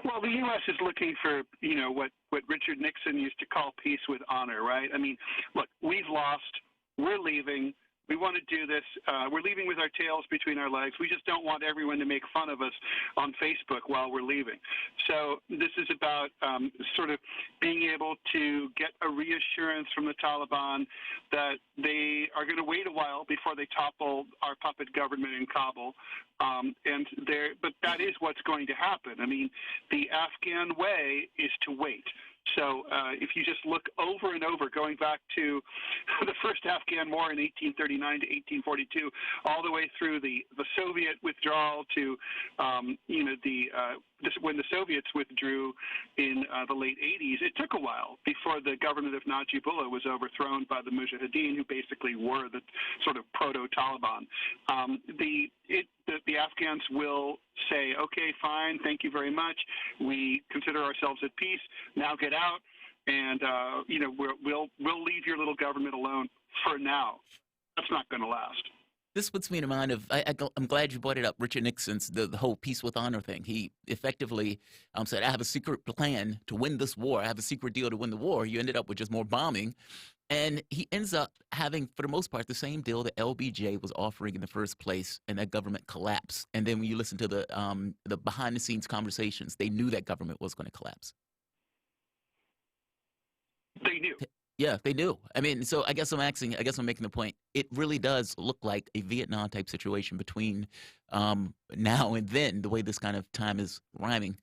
Well, the U.S. is looking for, you know, what Richard Nixon used to call peace with honor, right? I mean, look, we've lost. We're leaving. We want to do this. We're leaving with our tails between our legs. We just don't want everyone to make fun of us on Facebook while we're leaving. So this is about sort of being able to get a reassurance from the Taliban that they are going to wait a while before they topple our puppet government in Kabul. But that is what's going to happen. I mean, the Afghan way is to wait. So if you just look over and over, going back to the first Afghan war in 1839 to 1842, all the way through the Soviet withdrawal to, when the Soviets withdrew in the late 80s, it took a while before the government of Najibullah was overthrown by the Mujahideen, who basically were the sort of proto-Taliban. The Afghans will say, okay, fine, thank you very much. We consider ourselves at peace. Now get out, and we'll leave your little government alone for now. That's not going to last. This puts me in mind of, I'm glad you brought it up, Richard Nixon's, the whole peace with honor thing. He effectively said, I have a secret plan to win this war. I have a secret deal to win the war. You ended up with just more bombing. And he ends up having, for the most part, the same deal that LBJ was offering in the first place, and that government collapsed. And then when you listen to the behind-the-scenes conversations, they knew that government was going to collapse. They knew. Yeah, they do. I mean, so I guess I'm making the point. It really does look like a Vietnam type situation between now and then, the way this kind of time is rhyming.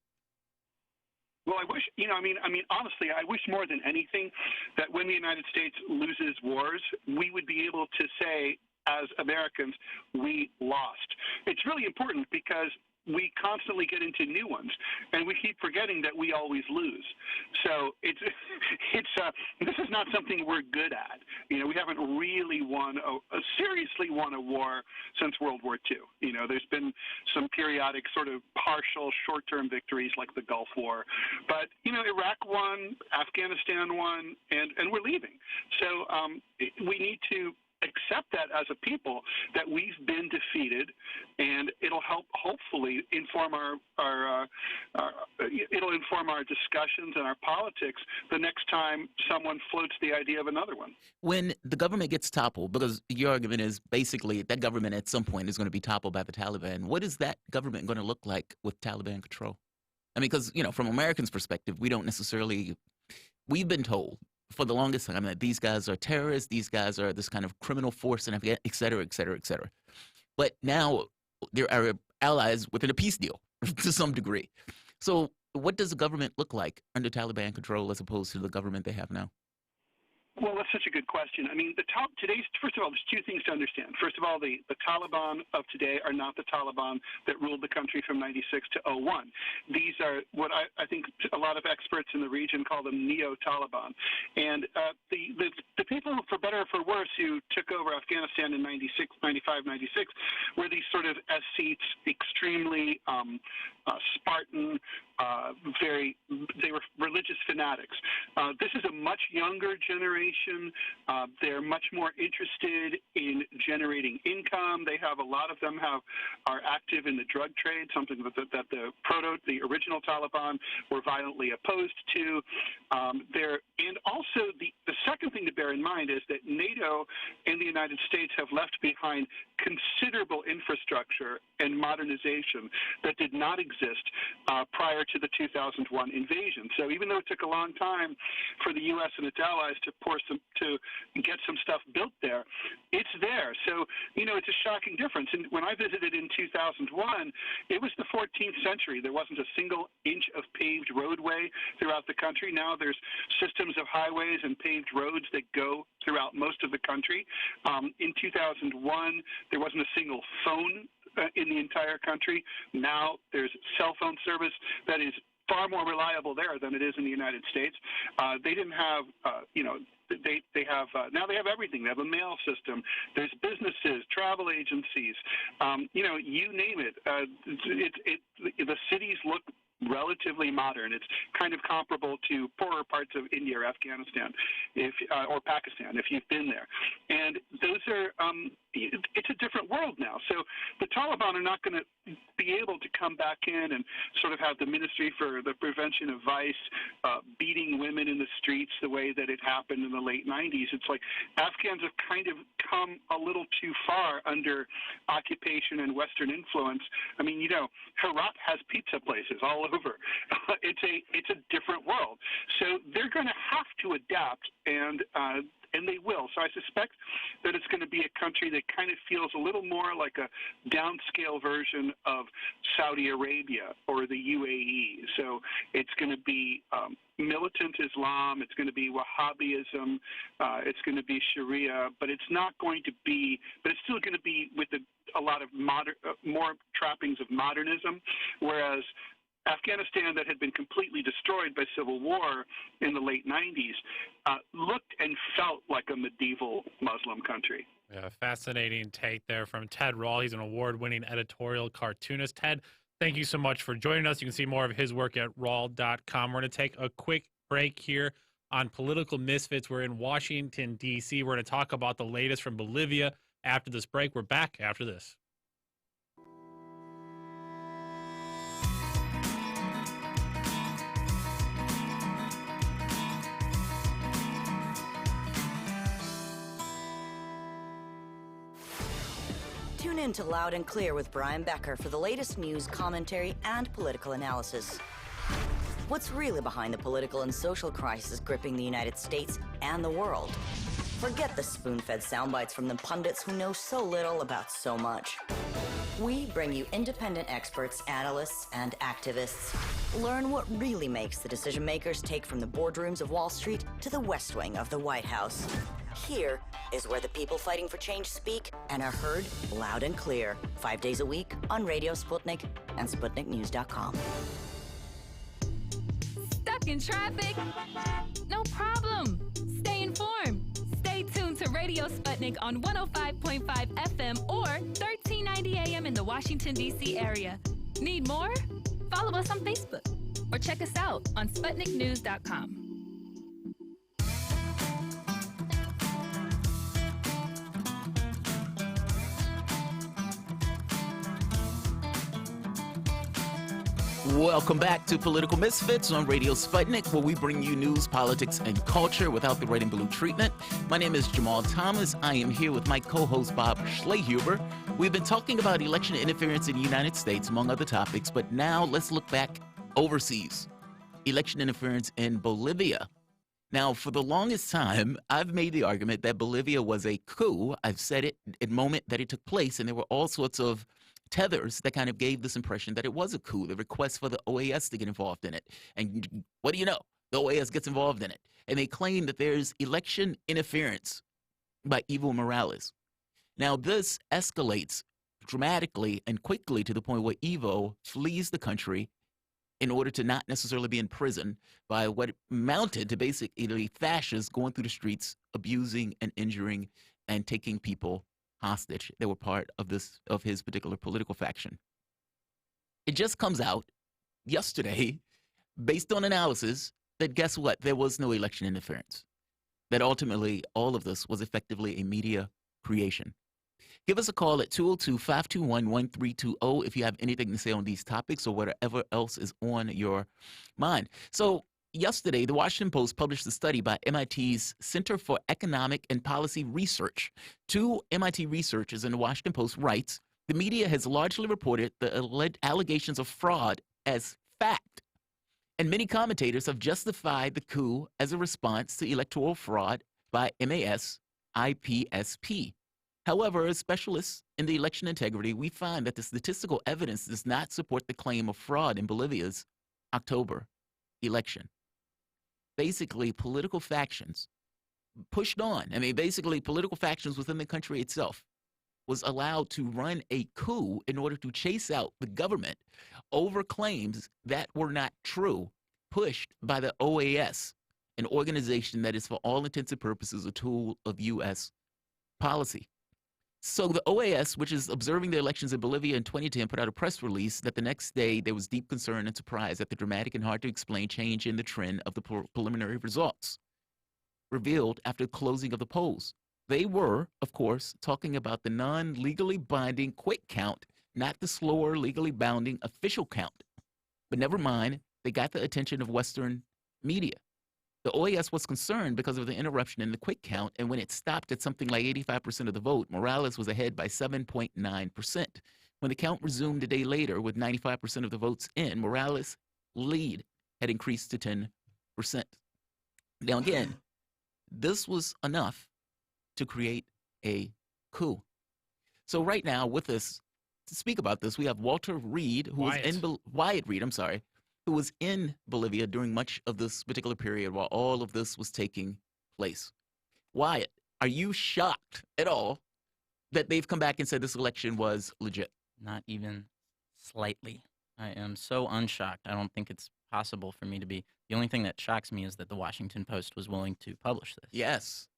Well, I wish, honestly, I wish more than anything that when the United States loses wars, we would be able to say, as Americans, we lost. It's really important because we constantly get into new ones, and we keep forgetting that we always lose. So this is not something we're good at. We haven't really seriously won a war since World War II. There's been some periodic sort of partial short-term victories like the Gulf War, but Iraq won, Afghanistan won, and we're leaving. So we need to accept that as a people, that we've been defeated, and it'll help hopefully inform it'll inform our discussions and our politics the next time someone floats the idea of another one. When the government gets toppled, because your argument is basically that government at some point is going to be toppled by the Taliban, what is that government going to look like with Taliban control? I mean, because, from Americans' perspective, we've been told for the longest time that these guys are terrorists, these guys are this kind of criminal force, and et cetera, et cetera, et cetera. But now there are allies within a peace deal to some degree. So what does the government look like under Taliban control as opposed to the government they have now? Well, that's such a good question. I mean, first of all, there's two things to understand. First of all, the Taliban of today are not the Taliban that ruled the country from 96 to 01. These are what I think a lot of experts in the region call them neo-Taliban. And the people, for better or for worse, who took over Afghanistan in 95, 96, were these sort of ascetes, extremely Spartan, they were religious fanatics. This is a much younger generation. They're much more interested in generating income. A lot of them are active in the drug trade, something that the original Taliban were violently opposed to. And also the second thing to bear in mind is that NATO and the United States have left behind considerable infrastructure and modernization that did not exist prior to the 2001 invasion. So even though it took a long time for the U.S. and its allies to get some stuff built there, it's there. So, it's a shocking difference. And when I visited in 2001, it was the 14th century. There wasn't a single inch of paved roadway throughout the country. Now there's systems of highways and paved roads that go throughout most of the country. In 2001, there wasn't a single phone in the entire country. Now there's cell phone service that is far more reliable there than it is in the United States. They didn't have, now they have everything. They have a mail system. There's businesses, travel agencies, you name it. The cities look relatively modern. It's kind of comparable to poorer parts of India or Afghanistan, or Pakistan, if you've been there. And those are, it's a different world now. So the Taliban are not going to be able to come back in and sort of have the Ministry for the Prevention of Vice beating women in the streets the way that it happened in the late 90s. It's like Afghans have kind of come a little too far under occupation and Western influence. I mean, Herat has pizza places all over. It's a different world. So they're going to have to adapt, and they will. So I suspect that it's going to be a country that kind of feels a little more like a downscale version of Saudi Arabia or the UAE. So it's going to be militant Islam, it's going to be Wahhabism, it's going to be Sharia, but it's still going to be with a lot of more trappings of modernism, whereas Afghanistan, that had been completely destroyed by civil war in the late 90s, looked and felt like a medieval Muslim country. Yeah, fascinating take there from Ted Rall. He's an award-winning editorial cartoonist. Ted, thank you so much for joining us. You can see more of his work at rall.com. We're going to take a quick break here on Political Misfits. We're in Washington, D.C. We're going to talk about the latest from Bolivia, after this break. We're back after this. Tune in to Loud and Clear with Brian Becker for the latest news, commentary, and political analysis. What's really behind the political and social crisis gripping the United States and the world? Forget the spoon-fed sound bites from the pundits who know so little about so much. We bring you independent experts, analysts, and activists. Learn what really makes the decision makers take from the boardrooms of Wall Street to the West Wing of the White House. Here is where the people fighting for change speak and are heard loud and clear, 5 days a week on Radio Sputnik and SputnikNews.com. Stuck in traffic? No problem. Stay informed. Stay tuned to Radio Sputnik on 105.5 FM or 1390 AM in the Washington, D.C. area. Need more? Follow us on Facebook or check us out on SputnikNews.com. Welcome back to Political Misfits on Radio Sputnik, where we bring you news, politics, and culture without the red and blue treatment. My name is Jamal Thomas. I am here with my co-host Bob Schlehuber. We've been talking about election interference in the United States, among other topics, but now let's look back overseas. Election interference in Bolivia. Now, for the longest time, I've made the argument that Bolivia was a coup. I've said it at the moment that it took place, and there were all sorts of tethers that kind of gave this impression that it was a coup, the request for the OAS to get involved in it. And what do you know? The OAS gets involved in it. And they claim that there's election interference by Evo Morales. Now, this escalates dramatically and quickly to the point where Evo flees the country in order to not necessarily be in prison by what amounted to basically fascists going through the streets, abusing and injuring and taking people hostage. They were part of his particular political faction. It just comes out yesterday, based on analysis, that guess what? There was no election interference. That ultimately all of this was effectively a media creation. Give us a call at 202-521-1320 if you have anything to say on these topics or whatever else is on your mind. So yesterday, the Washington Post published a study by MIT's Center for Economic and Policy Research. Two MIT researchers in the Washington Post writes, the media has largely reported the allegations of fraud as fact, and many commentators have justified the coup as a response to electoral fraud by MAS-IPSP. However, as specialists in the election integrity, we find that the statistical evidence does not support the claim of fraud in Bolivia's October election. Basically, political factions pushed on. I mean, basically, political factions within the country itself was allowed to run a coup in order to chase out the government over claims that were not true, pushed by the OAS, an organization that is, for all intents and purposes, a tool of U.S. policy. So the OAS, which is observing the elections in Bolivia in 2010, put out a press release that the next day there was deep concern and surprise at the dramatic and hard-to-explain change in the trend of the preliminary results revealed after the closing of the polls. They were, of course, talking about the non-legally binding quick count, not the slower, legally bounding official count. But never mind, they got the attention of Western media. The OAS was concerned because of the interruption in the quick count, and when it stopped at something like 85% of the vote, Morales was ahead by 7.9%. When the count resumed a day later with 95% of the votes in, Morales' lead had increased to 10%. Now again, this was enough to create a coup. So right now with us to speak about this, we have Walter Reed, Wyatt Reed, who was in Bolivia during much of this particular period while all of this was taking place. Wyatt, are you shocked at all that they've come back and said this election was legit? Not even slightly. I am so unshocked. I don't think it's possible for me to be. The only thing that shocks me is that the Washington Post was willing to publish this. Yes,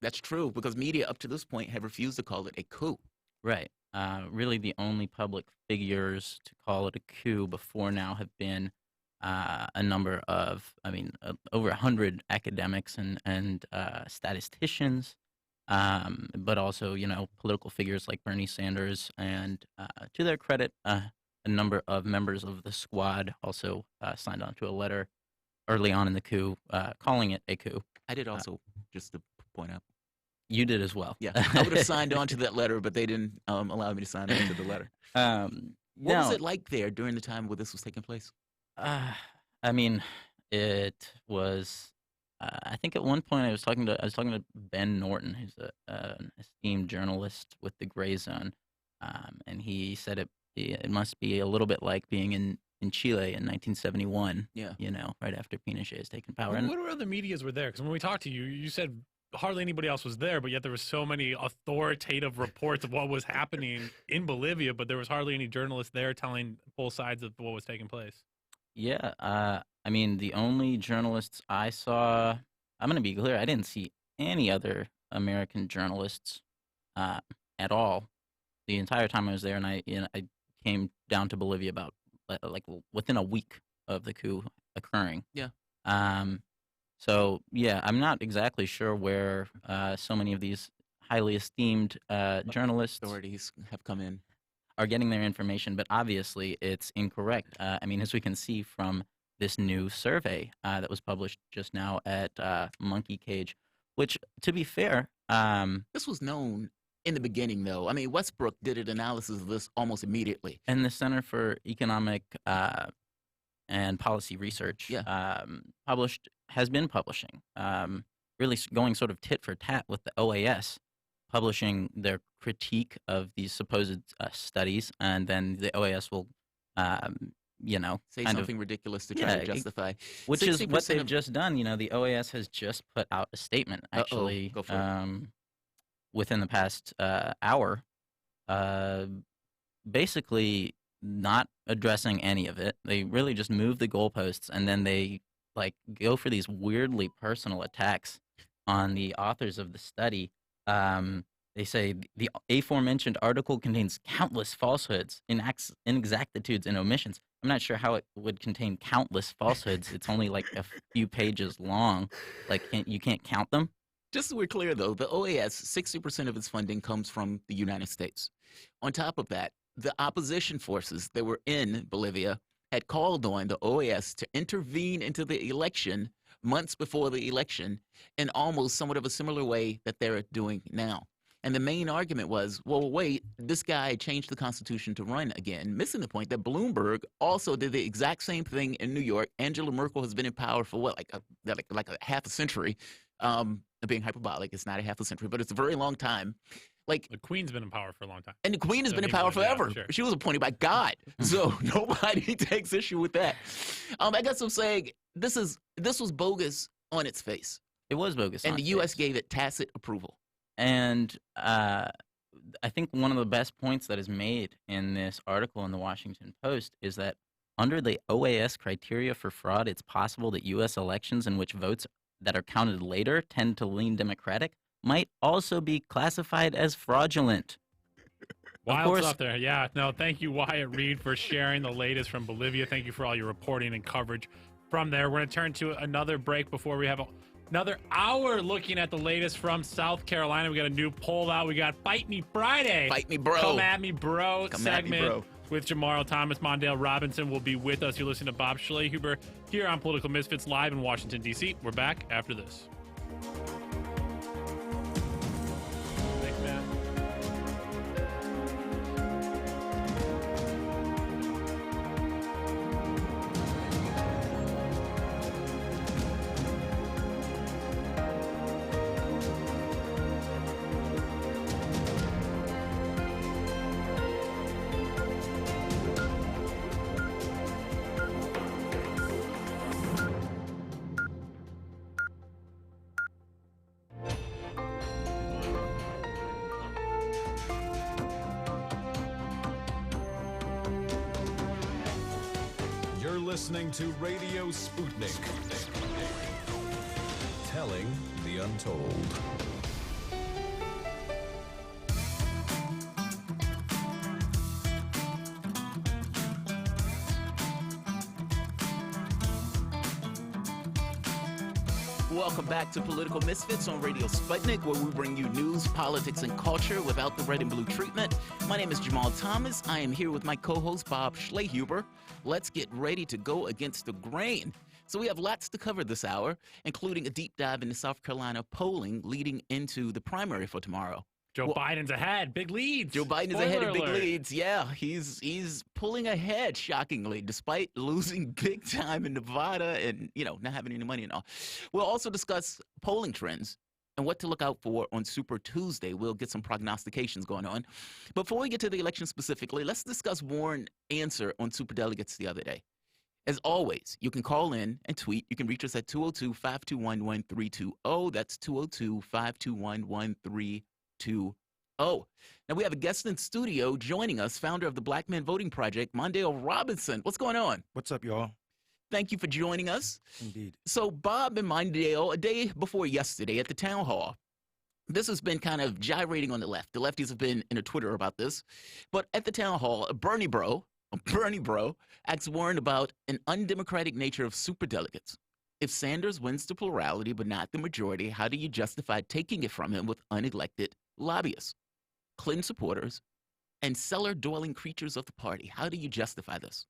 that's true, because media up to this point have refused to call it a coup. Right. Really the only public figures to call it a coup before now have been a number of, over 100 academics and statisticians but also, political figures like Bernie Sanders. And to their credit, a number of members of the squad also signed on to a letter early on in the coup, calling it a coup. I did also, just to point out. You did as well. Yeah, I would have signed on to that letter, but they didn't allow me to sign on to the letter. What was it like there during the time where this was taking place? I mean, it was. I think at one point I was talking to Ben Norton, who's an esteemed journalist with the Gray Zone, and he said it must be a little bit like being in Chile in 1971. Yeah, right after Pinochet has taken power. What other medias were there? Because when we talked to you, you said hardly anybody else was there, but yet there were so many authoritative reports of what was happening in Bolivia, but there was hardly any journalists there telling both sides of what was taking place. Yeah, I mean, the only journalists I saw, I'm going to be clear, I didn't see any other American journalists at all the entire time I was there, and I came down to Bolivia about like within a week of the coup occurring. Yeah. So, yeah, I'm not exactly sure where so many of these highly esteemed journalists authorities have come in, are getting their information, but obviously it's incorrect. I mean, as we can see from this new survey that was published just now at Monkey Cage, which, to be fair... this was known in the beginning, though. I mean, Westbrook did an analysis of this almost immediately. And the Center for Economic and Policy Research has been publishing, really going sort of tit for tat with the OAS, publishing their critique of these supposed studies, and then the OAS will, say something ridiculous to try to justify. Which is what they've just done. The OAS has just put out a statement, actually, Go for it. Within the past hour, basically not addressing any of it. They really just move the goalposts, and then they go for these weirdly personal attacks on the authors of the study. They say the aforementioned article contains countless falsehoods, inexactitudes, and omissions. I'm not sure how it would contain countless falsehoods. It's only like a few pages long. You can't count them. Just so we're clear, though, the OAS, 60% of its funding comes from the United States. On top of that, the opposition forces that were in Bolivia had called on the OAS to intervene into the election months before the election in almost somewhat of a similar way that they're doing now. And the main argument was, well, wait, this guy changed the Constitution to run again, missing the point that Bloomberg also did the exact same thing in New York. Angela Merkel has been in power for what, like a half a century. Being hyperbolic, it's not a half a century, but it's a very long time. The Queen's been in power for a long time. And the Queen has been in power forever. Sure. She was appointed by God. So nobody takes issue with that. I guess I'm saying this was bogus on its face. It was bogus. And the U.S. gave it tacit approval. And I think one of the best points that is made in this article in the Washington Post is that under the OAS criteria for fraud, it's possible that U.S. elections in which votes that are counted later tend to lean Democratic might also be classified as fraudulent. Wild stuff there. Yeah. No, thank you, Wyatt Reed, for sharing the latest from Bolivia. Thank you for all your reporting and coverage from there. We're going to turn to another break before we have another hour looking at the latest from South Carolina. We got a new poll out. We got Fight Me Friday. Fight me, bro. Come at me, bro. Come segment at me, bro. With Jamaro Thomas. Mondale Robinson will be with us. You're listening to Bob Schlehuber here on Political Misfits live in Washington, D.C. We're back after this. Thanks, man. Listening to Radio Sputnik. Telling the untold. Welcome back to Political Misfits on Radio Sputnik, where we bring you news, politics, and culture without the red and blue treatment. My name is Jamal Thomas. I am here with my co-host, Bob Schlehuber. Let's get ready to go against the grain. So we have lots to cover this hour, including a deep dive into South Carolina polling leading into the primary for tomorrow. Joe Biden's ahead, big leads. Joe Biden is ahead of big leads. Yeah, he's pulling ahead, shockingly, despite losing big time in Nevada and, not having any money and all. We'll also discuss polling trends and what to look out for on Super Tuesday. We'll get some prognostications going on. Before we get to the election specifically, let's discuss Warren's answer on superdelegates the other day. As always, you can call in and tweet. You can reach us at 202-521-1320. That's 202-521-1320. Now we have a guest in studio joining us, founder of the Black Men Voting Project, Mondale Robinson. What's going on? What's up, y'all? Thank you for joining us. Indeed. So Bob and Mondale, a day before yesterday at the town hall, this has been kind of gyrating on the left. The lefties have been in a Twitter about this. But at the town hall, Bernie Bro asked Warren about an undemocratic nature of superdelegates. If Sanders wins the plurality but not the majority, how do you justify taking it from him with unelected lobbyists, Clinton supporters, and cellar-dwelling creatures of the party? How do you justify this?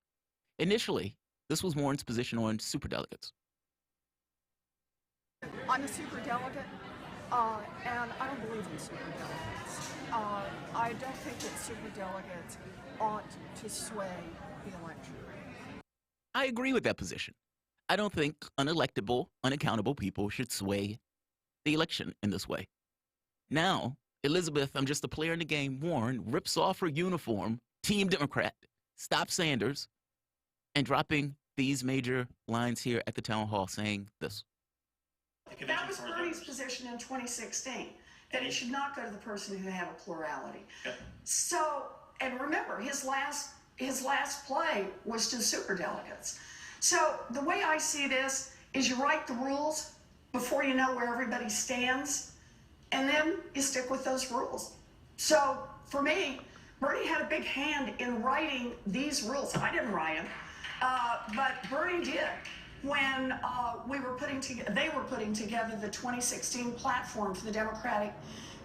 Initially, this was Warren's position on superdelegates. I'm a superdelegate, and I don't believe in superdelegates. I don't think that superdelegates ought to sway the election. I agree with that position. I don't think unelectable, unaccountable people should sway the election in this way. Now, Elizabeth, I'm just a player in the game, Warren, rips off her uniform, Team Democrat, stop Sanders, and dropping these major lines here at the town hall saying this. That was Bernie's position in 2016, that it should not go to the person who had a plurality. Yep. So, and remember, his last play was to superdelegates. So the way I see this is you write the rules before you know where everybody stands, and then you stick with those rules. So for me, Bernie had a big hand in writing these rules. I didn't write them, but Bernie did when they were putting together the 2016 platform for the Democratic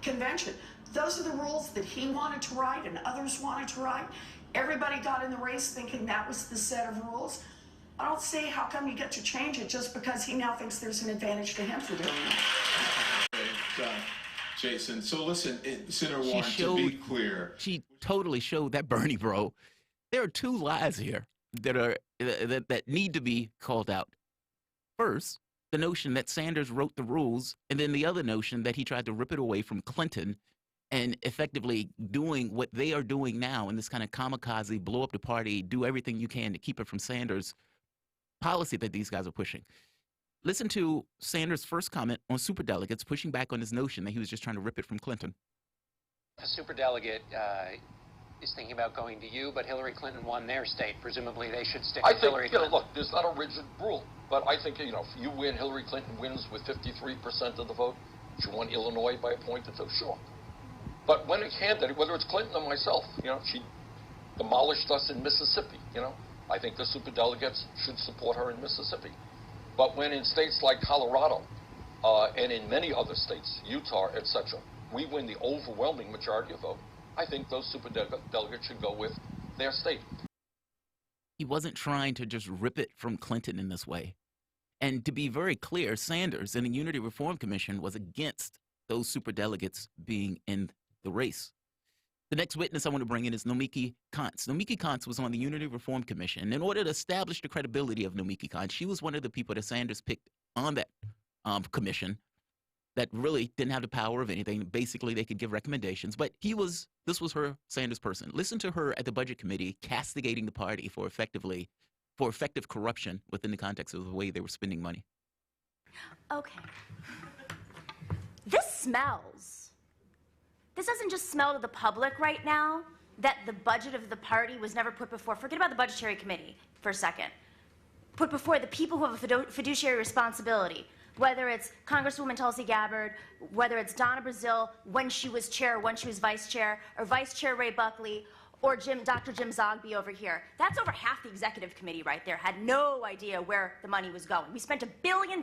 Convention. Those are the rules that he wanted to write and others wanted to write. Everybody got in the race thinking that was the set of rules. I don't see how come you get to change it just because he now thinks there's an advantage to him for doing it. Jason, so listen, Senator Warren, to be clear. She totally showed that Bernie Bro. There are two lies here that need to be called out. First, the notion that Sanders wrote the rules, and then the other notion that he tried to rip it away from Clinton and effectively doing what they are doing now in this kind of kamikaze, blow up the party, do everything you can to keep it from Sanders policy that these guys are pushing. Listen to Sanders' first comment on superdelegates, pushing back on this notion that he was just trying to rip it from Clinton. A superdelegate is thinking about going to you, but Hillary Clinton won their state. Presumably they should stick with Hillary Clinton. Look, there's not a rigid rule, but I think, if you win, Hillary Clinton wins with 53% of the vote. She won Illinois by a point or two, sure. But when a candidate, whether it's Clinton or myself, she demolished us in Mississippi, I think the superdelegates should support her in Mississippi. But when in states like Colorado and in many other states, Utah, etc., we win the overwhelming majority of vote, I think those superdelegates should go with their state. He wasn't trying to just rip it from Clinton in this way. And to be very clear, Sanders and the Unity Reform Commission was against those superdelegates being in the race. The next witness I want to bring in is Nomiki Konst. Nomiki Konst was on the Unity Reform Commission. In order to establish the credibility of Nomiki Konst, she was one of the people that Sanders picked on that commission that really didn't have the power of anything. Basically, they could give recommendations, but this was her Sanders person. Listen to her at the Budget Committee castigating the party for effective corruption within the context of the way they were spending money. Okay. This smells. This doesn't just smell to the public right now that the budget of the party was never put before. Forget about the Budgetary Committee for a second. Put before the people who have a fiduciary responsibility, whether it's Congresswoman Tulsi Gabbard, whether it's Donna Brazile when she was chair, when she was vice chair, or Vice Chair Ray Buckley, or Dr. Jim Zogby over here. That's over half the executive committee right there, had no idea where the money was going. We spent $1 billion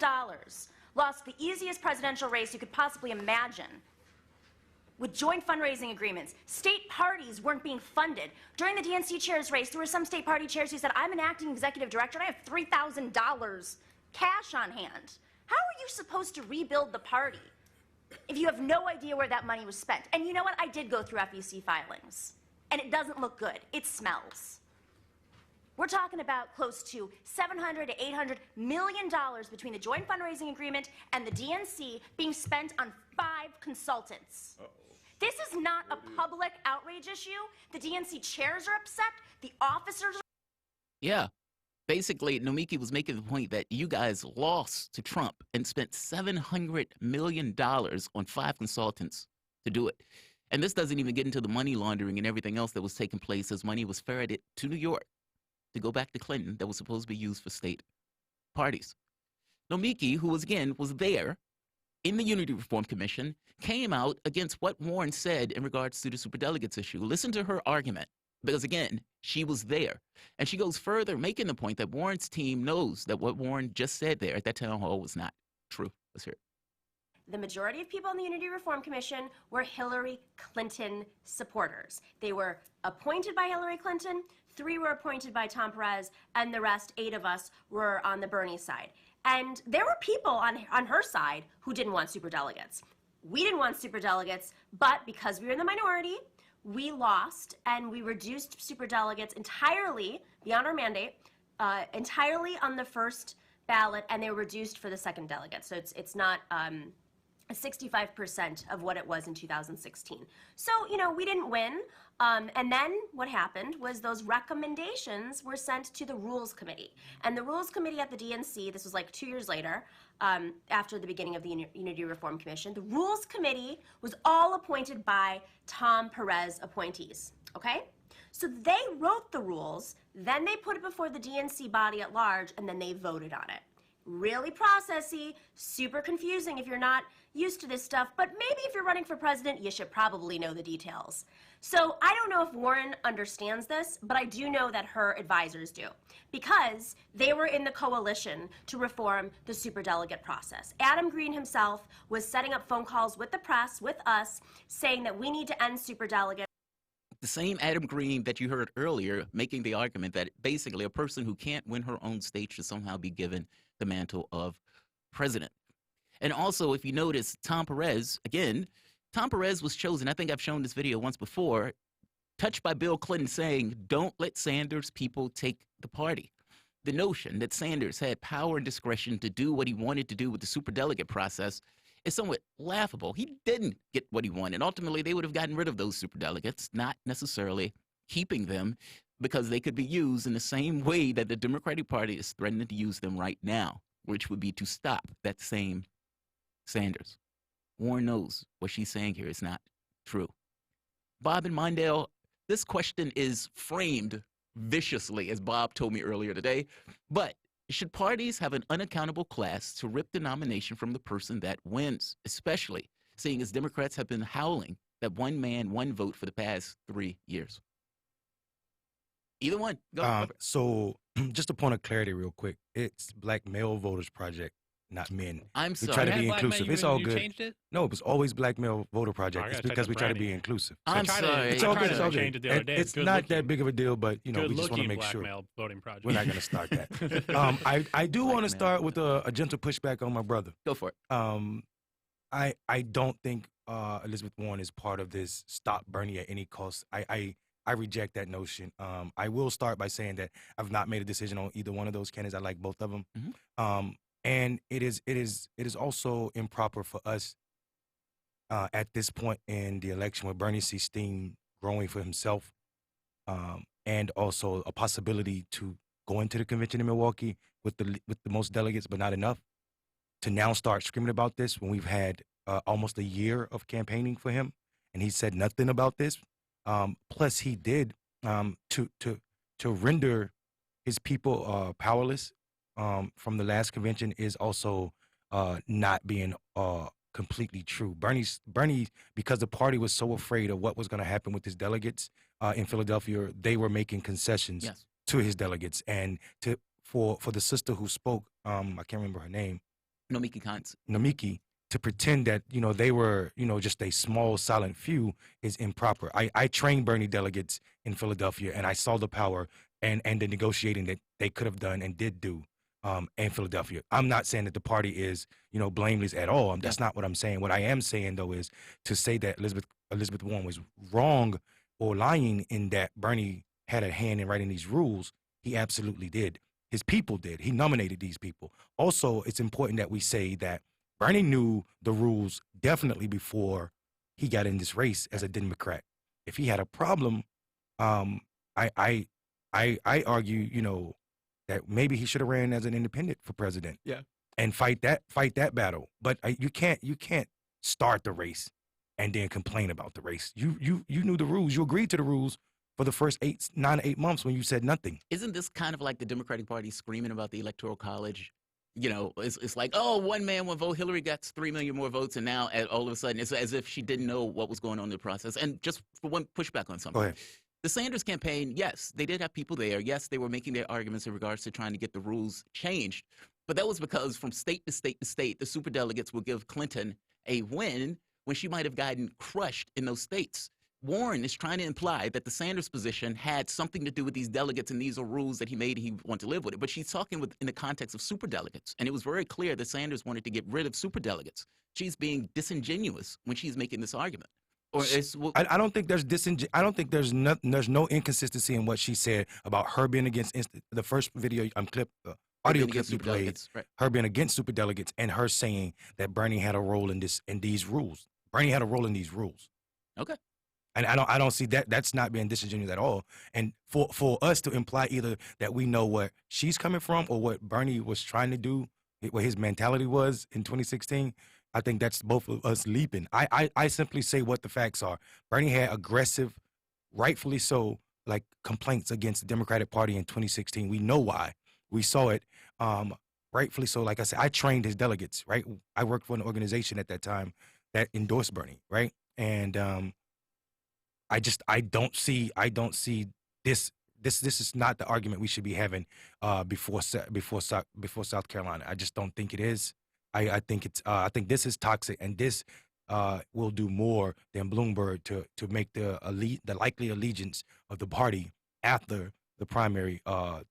lost the easiest presidential race you could possibly imagine with joint fundraising agreements. State parties weren't being funded. During the DNC chairs race, there were some state party chairs who said, I'm an acting executive director and I have $3,000 cash on hand. How are you supposed to rebuild the party if you have no idea where that money was spent? And you know what? I did go through FEC filings, and it doesn't look good. It smells. We're talking about close to $700 to $800 million between the joint fundraising agreement and the DNC being spent on 5 consultants. This is not a public outrage issue. The DNC chairs are upset. The officers are... Yeah. Basically, Nomiki was making the point that you guys lost to Trump and spent $700 million on 5 consultants to do it. And this doesn't even get into the money laundering and everything else that was taking place as money was ferreted to New York to go back to Clinton that was supposed to be used for state parties. Nomiki, who was there in the Unity Reform Commission, came out against what Warren said in regards to the superdelegates issue. Listen to her argument. Because, again, she was there. And she goes further, making the point that Warren's team knows that what Warren just said there at that town hall was not true. Let's hear it. The majority of people in the Unity Reform Commission were Hillary Clinton supporters. They were appointed by Hillary Clinton, 3 were appointed by Tom Perez, and the rest, 8 of us, were on the Bernie side. And there were people on her side who didn't want superdelegates. We didn't want superdelegates, but because we were in the minority, we lost, and we reduced superdelegates entirely, beyond our mandate, entirely on the first ballot, and they were reduced for the second delegate. So it's not 65% of what it was in 2016. So, you know, we didn't win. And then what happened was those recommendations were sent to the Rules Committee. And the Rules Committee at the DNC, this was like 2 years later, after the beginning of the Unity Reform Commission, the Rules Committee was all appointed by Tom Perez appointees, okay? So they wrote the rules, then they put it before the DNC body at large, and then they voted on it. Really processy, super confusing if you're not used to this stuff, but maybe if you're running for president, you should probably know the details. So I don't know if Warren understands this, but I do know that her advisors do, because they were in the coalition to reform the superdelegate process. Adam Green himself was setting up phone calls with the press, with us, saying that we need to end superdelegates. The same Adam Green that you heard earlier making the argument that basically a person who can't win her own state should somehow be given the mantle of president. And also, if you notice, Tom Perez, again, Tom Perez was chosen, I think I've shown this video once before, touched by Bill Clinton saying, don't let Sanders' people take the party. The notion that Sanders had power and discretion to do what he wanted to do with the superdelegate process is somewhat laughable. He didn't get what he wanted. Ultimately, they would have gotten rid of those superdelegates, not necessarily keeping them, because they could be used in the same way that the Democratic Party is threatening to use them right now, which would be to stop that same Sanders. Warren knows what she's saying here is not true. Bob and Mondale, this question is framed viciously, as Bob told me earlier today, but should parties have an unaccountable class to rip the nomination from the person that wins, especially seeing as Democrats have been howling that one man, one vote for the past 3 years? Either one. Go. So just a point of clarity real quick. It's Black Male Voters Project, not men. I'm sorry. We try to be Black inclusive. men, It's all you good. changed it? No, it was always Black Male Voter Project. I It's gotta check because the we try to be branding. inclusive. I'm sorry. It's all good. It's all changed it good. the other day. It's Good not looking. that big of a deal, but you know, we just want to make Black sure. Male Voting Project. We're not going to start that. I do want to start with a gentle pushback on my brother. Go for it. I don't think Elizabeth Warren is part of this stop Bernie at any cost. I reject that notion. I will start by saying that I've not made a decision on either one of those candidates. I like both of them. Mm-hmm. And it is also improper for us at this point in the election where Bernie sees steam growing for himself, and also a possibility to go into the convention in Milwaukee with the most delegates, but not enough, to now start screaming about this when we've had almost a year of campaigning for him, and he said nothing about this. Plus, he did to render his people powerless from the last convention is also not being completely true. Bernie, because the party was so afraid of what was going to happen with his delegates in Philadelphia, they were making concessions to his delegates. And for the sister who spoke, I can't remember her name, Nomiki, to pretend that, they were, just a small silent few is improper. I trained Bernie delegates in Philadelphia, and I saw the power and the negotiating that they could have done and did do in Philadelphia. I'm not saying that the party is, blameless at all. That's not what I'm saying. What I am saying, though, is to say that Elizabeth Warren was wrong or lying in that Bernie had a hand in writing these rules. He absolutely did. His people did. He nominated these people. Also, it's important that we say that Bernie knew the rules definitely before he got in this race as a Democrat. If he had a problem, I argue, that maybe he should have ran as an independent for president. Yeah. And fight that battle. But you can't start the race and then complain about the race. You knew the rules. You agreed to the rules for the first 9 to 8 months when you said nothing. Isn't this kind of like the Democratic Party screaming about the Electoral College? It's like, oh, one man, one vote. Hillary got 3 million more votes, and now all of a sudden it's as if she didn't know what was going on in the process. And just for one pushback on something. Go ahead. The Sanders campaign, yes, they did have people there. Yes, they were making their arguments in regards to trying to get the rules changed. But that was because from state to state to state, the superdelegates will give Clinton a win when she might have gotten crushed in those states. Warren is trying to imply that the Sanders position had something to do with these delegates, and these are rules that he made and he wanted to live with it. But she's talking in the context of superdelegates, and it was very clear that Sanders wanted to get rid of superdelegates. She's being disingenuous when she's making this argument. Or I don't think there's there's no inconsistency in what she said about her being against the first video audio clip you played, right. Her being against superdelegates, and her saying that Bernie had a role in these rules. Bernie had a role in these rules. Okay. And I don't see that. That's not being disingenuous at all. And for us to imply either that we know what she's coming from or what Bernie was trying to do, what his mentality was in 2016, I think that's both of us leaping. I simply say what the facts are. Bernie had aggressive, rightfully so, like complaints against the Democratic Party in 2016. We know why. We saw it. Rightfully so. Like I said, I trained his delegates, right? I worked for an organization at that time that endorsed Bernie, right? And I don't see this. This is not the argument we should be having before South Carolina. I just don't think it is. I think this is toxic, and this will do more than Bloomberg to make the likely allegiance of the party after the primary a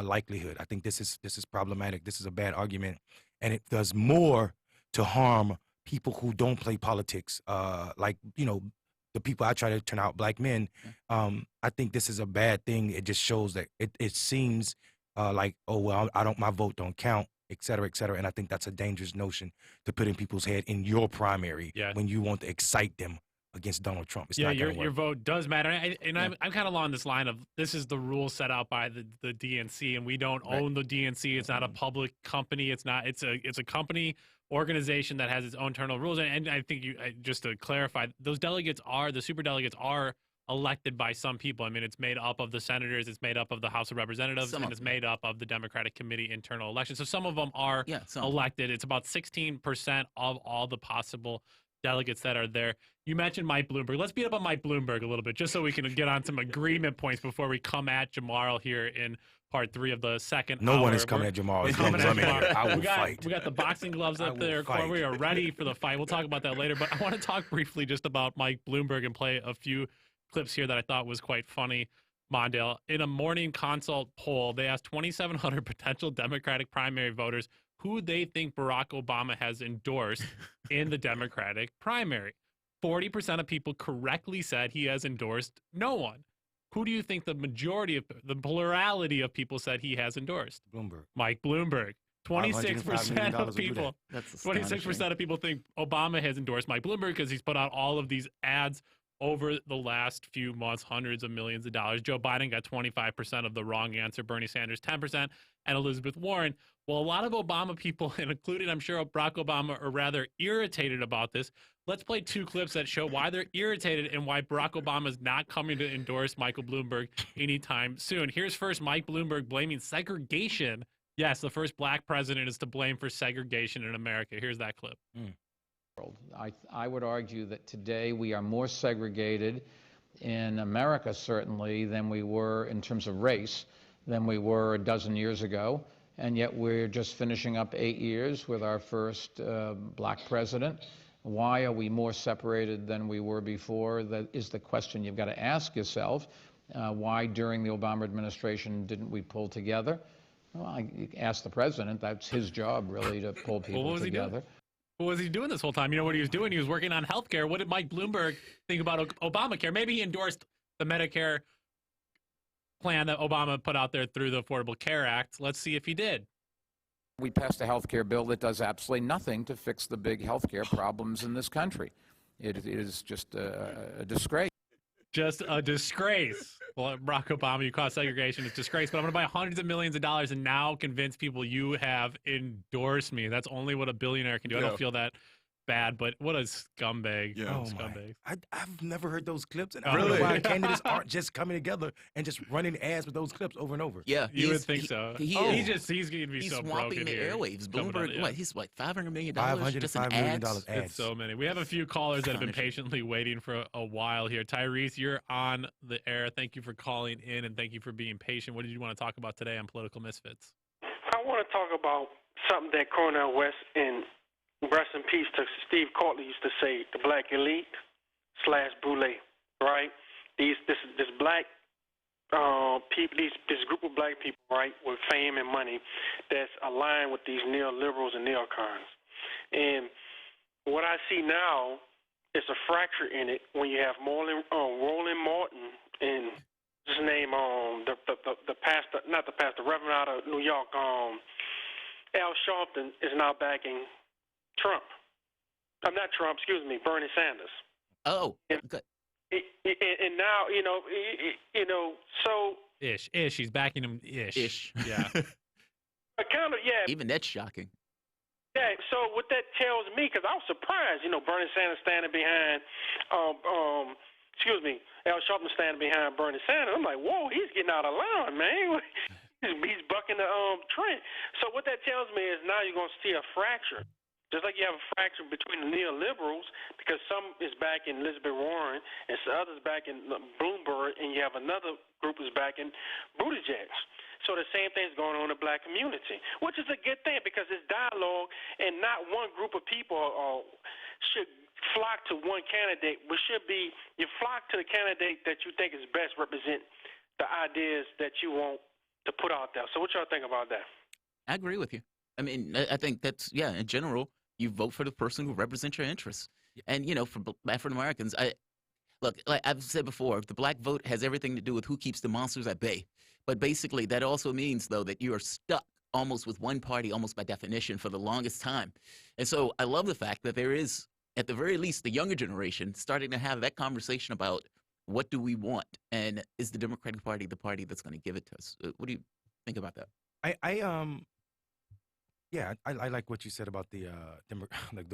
likelihood. I think this is problematic. This is a bad argument, and it does more to harm people who don't play politics, the people I try to turn out, black men. I think this is a bad thing. It just shows that it seems like, oh, well, my vote don't count, et cetera, et cetera. And I think that's a dangerous notion to put in people's head in your primary when you want to excite them against Donald Trump. It's not your vote does matter. I'm kind of along this line of this is the rule set out by the DNC, and we don't own the DNC. It's not a public company. It's a company organization that has its own internal rules. And I think just to clarify, the superdelegates are elected by some people. I mean, it's made up of the senators, it's made up of the House of Representatives, and it's made up of the Democratic Committee internal elections. So some of them are elected. It's about 16% of all the possible delegates that are there. You mentioned Mike Bloomberg. Let's beat up on Mike Bloomberg a little bit, just so we can get on some agreement points before we come at Jamarl here in part 3 of the second hour. No one is coming at Jamarl. I will fight. We got the boxing gloves up there. We are ready for the fight. We'll talk about that later. But I want to talk briefly just about Mike Bloomberg and play a few clips here that I thought was quite funny. Mondale, in a morning consult poll, they asked 2,700 potential Democratic primary voters who they think Barack Obama has endorsed in the Democratic primary. 40% of people correctly said he has endorsed no one. Who do you think the plurality of people said he has endorsed? Bloomberg. Mike Bloomberg. 26% of people. 26% of people think Obama has endorsed Mike Bloomberg because he's put out all of these ads over the last few months, hundreds of millions of dollars. Joe Biden got 25% of the wrong answer, Bernie Sanders 10%, and Elizabeth Warren. Well, a lot of Obama people, and including I'm sure Barack Obama, are rather irritated about this. Let's play 2 clips that show why they're irritated and why Barack Obama is not coming to endorse Michael Bloomberg anytime soon. Here's first Mike Bloomberg blaming segregation. Yes, the first black president is to blame for segregation in America. Here's that clip. I would argue that today we are more segregated in America, certainly, than we were in terms of race, than we were a dozen years ago. and yet we're just finishing up 8 years with our first black president. Why are we more separated than we were before? That is the question you've got to ask yourself. Why during the Obama administration didn't we pull together? Well, I asked the president. That's his job, really, to pull people together. What was he doing this whole time? You know what he was doing? He was working on health care. What did Mike Bloomberg think about Obamacare? Maybe he endorsed the Medicare plan that Obama put out there through the Affordable Care Act. Let's see if he did. We passed a health care bill that does absolutely nothing to fix the big health care problems in this country. It is just a disgrace. Just a disgrace. Well, Barack Obama, you caused segregation. It's disgrace. But I'm going to buy hundreds of millions of dollars and now convince people you have endorsed me. That's only what a billionaire can do. I don't feel that bad, but what a scumbag. Yeah. Scumbag. I've never heard those clips, and I don't know why candidates aren't just coming together and just running ads with those clips over and over. Yeah, you would think so. He's going to be so swamping broken the here. airwaves. Bloomberg, what? He's like $500 million just in $505 million ads. ads. It's so many. We have a few callers that have been patiently waiting for a while here. Tyrese, you're on the air. Thank you for calling in, and thank you for being patient. What did you want to talk about today on Political Misfits? I want to talk about something that Cornel West and rest in peace to Steve Courtney used to say, the black elite / boule, right? This black people, this group of black people, right, with fame and money that's aligned with these neoliberals and neocons. And what I see now is a fracture in it when you have Roland Martin and his name, the pastor, not the pastor, Reverend out of New York, Al Sharpton is now backing Trump. I'm not Trump, excuse me, Bernie Sanders. Oh, good. And now, so. Ish. He's backing him. Ish. Yeah. Kind of, yeah. Even that's shocking. Yeah. So what that tells me, because I was surprised, Bernie Sanders standing behind, Al Sharpton standing behind Bernie Sanders. I'm like, whoa, he's getting out of line, man. He's bucking the trend. So what that tells me is now you're going to see a fracture. Just like you have a fracture between the neoliberals, because some is backing Elizabeth Warren and some others backing Bloomberg, and you have another group is backing Buttigieg. So the same thing's going on in the black community, which is a good thing because it's dialogue, and not one group of people should flock to one candidate. But should be you flock to the candidate that you think is best represent the ideas that you want to put out there. So what y'all think about that? I agree with you. I mean, I think that's, in general, you vote for the person who represents your interests. And, for African Americans, look, like I've said before, the black vote has everything to do with who keeps the monsters at bay. But basically, that also means, though, that you are stuck almost with one party, almost by definition, for the longest time. And so I love the fact that there is, at the very least, the younger generation starting to have that conversation about what do we want? And is the Democratic Party the party that's going to give it to us? What do you think about that? I like what you said about the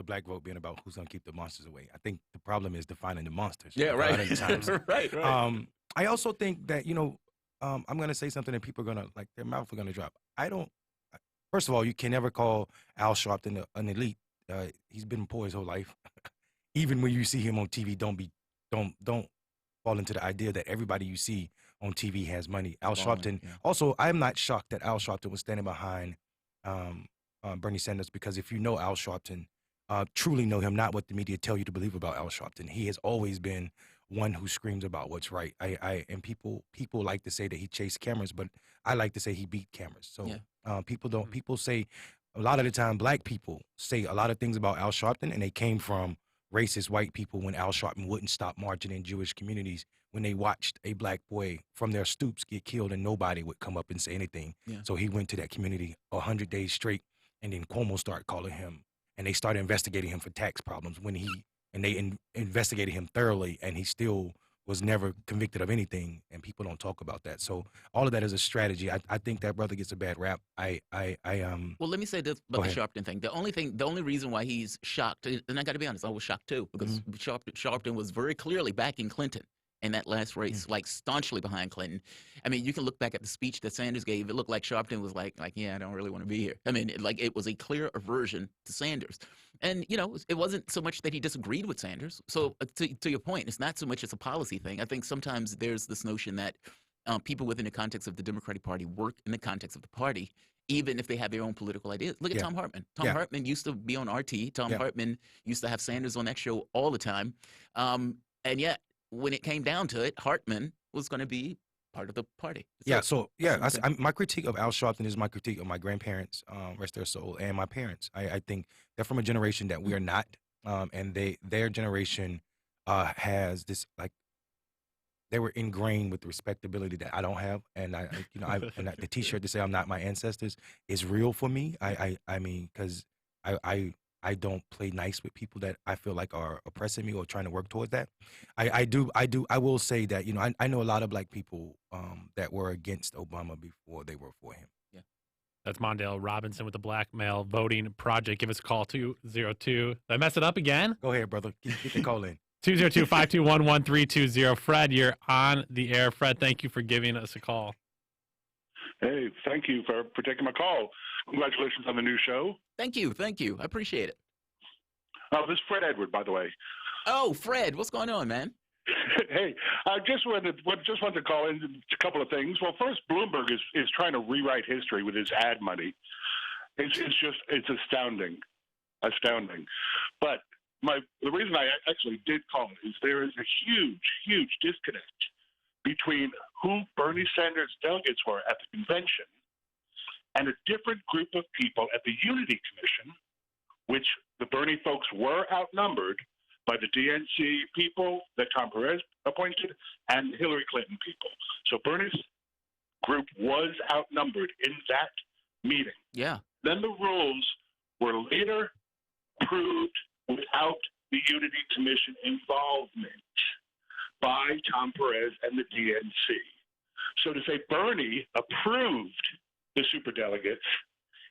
black vote being about who's going to keep the monsters away. I think the problem is defining the monsters. Yeah, right. A lot of the times. right. I also think that, I'm going to say something that people are going to, their mouth are going to drop. First of all, you can never call Al Sharpton an elite. He's been poor his whole life. Even when you see him on TV, don't fall into the idea that everybody you see on TV has money. Al Sharpton. Yeah. Also, I'm not shocked that Al Sharpton was standing behind Bernie Sanders, because if you know Al Sharpton, truly know him, not what the media tell you to believe about Al Sharpton. He has always been one who screams about what's right. And people like to say that he chased cameras, but I like to say he beat cameras. So people say a lot of the time black people say a lot of things about Al Sharpton, and they came from racist white people when Al Sharpton wouldn't stop marching in Jewish communities when they watched a black boy from their stoops get killed and nobody would come up and say anything. Yeah. So he went to that community 100 days straight, and then Cuomo started calling him, and they started investigating him for tax problems they investigated him thoroughly, and he still was never convicted of anything, and people don't talk about that. So all of that is a strategy. I think that brother gets a bad rap. Well, let me say this about the Sharpton thing. The only reason why he's shocked, and I got to be honest, I was shocked too, because Sharpton was very clearly backing Clinton in that last race, staunchly behind Clinton. I mean, you can look back at the speech that Sanders gave. It looked like Sharpton was like, yeah, I don't really want to be here. I mean, it was a clear aversion to Sanders. And, it wasn't so much that he disagreed with Sanders. So to your point, it's not so much as a policy thing. I think sometimes there's this notion that people within the context of the Democratic Party work in the context of the party, even if they have their own political ideas. Look at Yeah. Tom Hartman. Tom Yeah. Hartman used to be on RT. Tom Yeah. Hartman used to have Sanders on that show all the time. And yet, when it came down to it, Hartman was going to be part of the party. My critique of Al Sharpton is my critique of my grandparents, rest their soul, and my parents. I think they're from a generation that we are not, and their generation has this, like, they were ingrained with the respectability that I don't have, and the T-shirt to say I'm not my ancestors is real for me. I mean, because I don't play nice with people that I feel like are oppressing me or trying to work towards that. I will say that, I know a lot of black people that were against Obama before they were for him. That's Mondale Robinson with the Black Male Voting Project. Give us a call, 202. Did I mess it up again? Go ahead, brother. Get the call in. 202-521-1320. Fred, you're on the air. Fred, thank you for giving us a call. Hey, thank you for taking my call. Congratulations on the new show. Thank you. I appreciate it. This is Fred Edward, by the way. Oh, Fred, what's going on, man? Hey, I just wanted to call in a couple of things. Well, first, Bloomberg is trying to rewrite history with his ad money. It's astounding. But the reason I actually did call is there is a huge disconnect between who Bernie Sanders' delegates were at the convention and a different group of people at the Unity Commission, which the Bernie folks were outnumbered by the DNC people that Tom Perez appointed and Hillary Clinton people. So Bernie's group was outnumbered in that meeting. Yeah. Then the rules were later approved without the Unity Commission involvement by Tom Perez and the DNC. So to say Bernie approved the superdelegates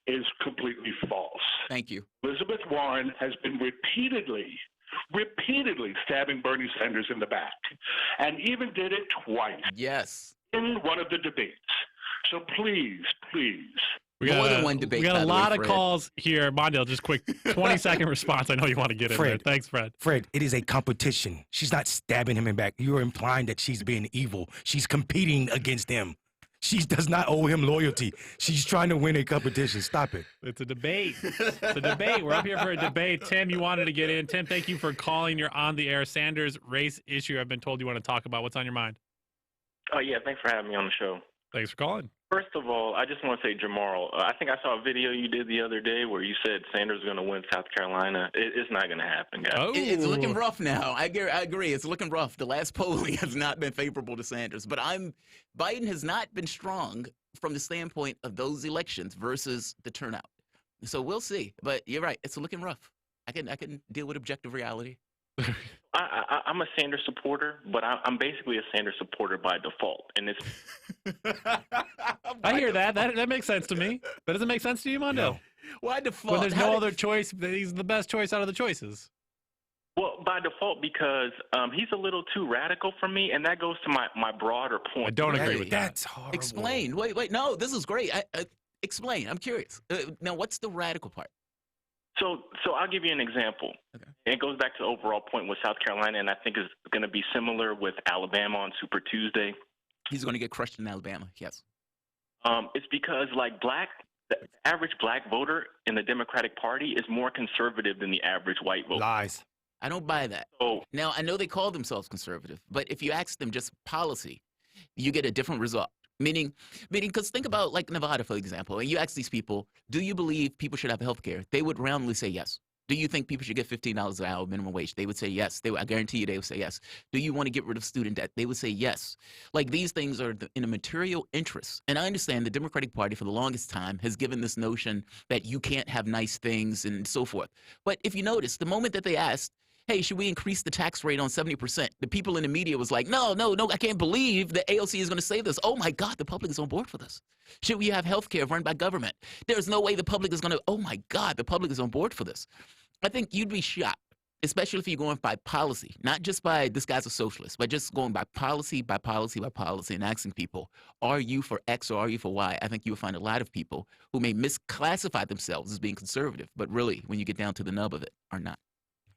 is completely false. Thank you. Elizabeth Warren has been repeatedly stabbing Bernie Sanders in the back, and even did it twice. Yes. In one of the debates. So please. More than one debate. We got a lot of Fred. calls here. Mondale, just quick 20-second response. I know you want to get in there. Thanks, Fred. Fred, it is a competition. She's not stabbing him in back. You're implying that she's being evil. She's competing against him. She does not owe him loyalty. She's trying to win a competition. Stop it. It's a debate. We're up here for a debate. Tim, you wanted to get in. Tim, thank you for calling. You're on the air. Sanders race issue I've been told you want to talk about. What's on your mind? Oh, yeah. Thanks for having me on the show. Thanks for calling. First of all, I just want to say, Jamal, I think I saw a video you did the other day where you said Sanders is going to win South Carolina. It's not going to happen, guys. It's looking rough now. I agree. It's looking rough. The last polling has not been favorable to Sanders. But Biden has not been strong from the standpoint of those elections versus the turnout. So we'll see. But you're right. It's looking rough. I can deal with objective reality. I'm a Sanders supporter, but I'm basically a Sanders supporter by default. And it's I hear that. That makes sense to me. That doesn't make sense to you, Mondale? No. Why default? When there's no other choice, he's the best choice out of the choices. Well, by default, because he's a little too radical for me, and that goes to my broader point. I don't agree with that. That's horrible. Explain. Wait. No, this is great. Explain. I'm curious. Now, what's the radical part? So I'll give you an example. Okay. It goes back to the overall point with South Carolina, and I think it's going to be similar with Alabama on Super Tuesday. He's going to get crushed in Alabama, yes. It's because, the average black voter in the Democratic Party is more conservative than the average white voter. Lies. I don't buy that. Now, I know they call themselves conservative, but if you ask them just policy, you get a different result. Meaning, because think about like Nevada, for example, and you ask these people, do you believe people should have health care? They would roundly say yes. Do you think people should get $15 an hour minimum wage? They would say yes. I guarantee you they would say yes. Do you want to get rid of student debt? They would say yes. Like these things are in a material interest. And I understand the Democratic Party for the longest time has given this notion that you can't have nice things and so forth. But if you notice, the moment that they asked, hey, should we increase the tax rate on 70%? The people in the media was like, no, I can't believe the AOC is going to say this. Oh, my God, the public is on board for this. Should we have health care run by government? There's no way the public is going to, oh, my God, the public is on board for this. I think you'd be shocked, especially if you're going by policy, not just by this guy's a socialist, but just going by policy, and asking people, are you for X or are you for Y? I think you'll find a lot of people who may misclassify themselves as being conservative, but really, when you get down to the nub of it, are not.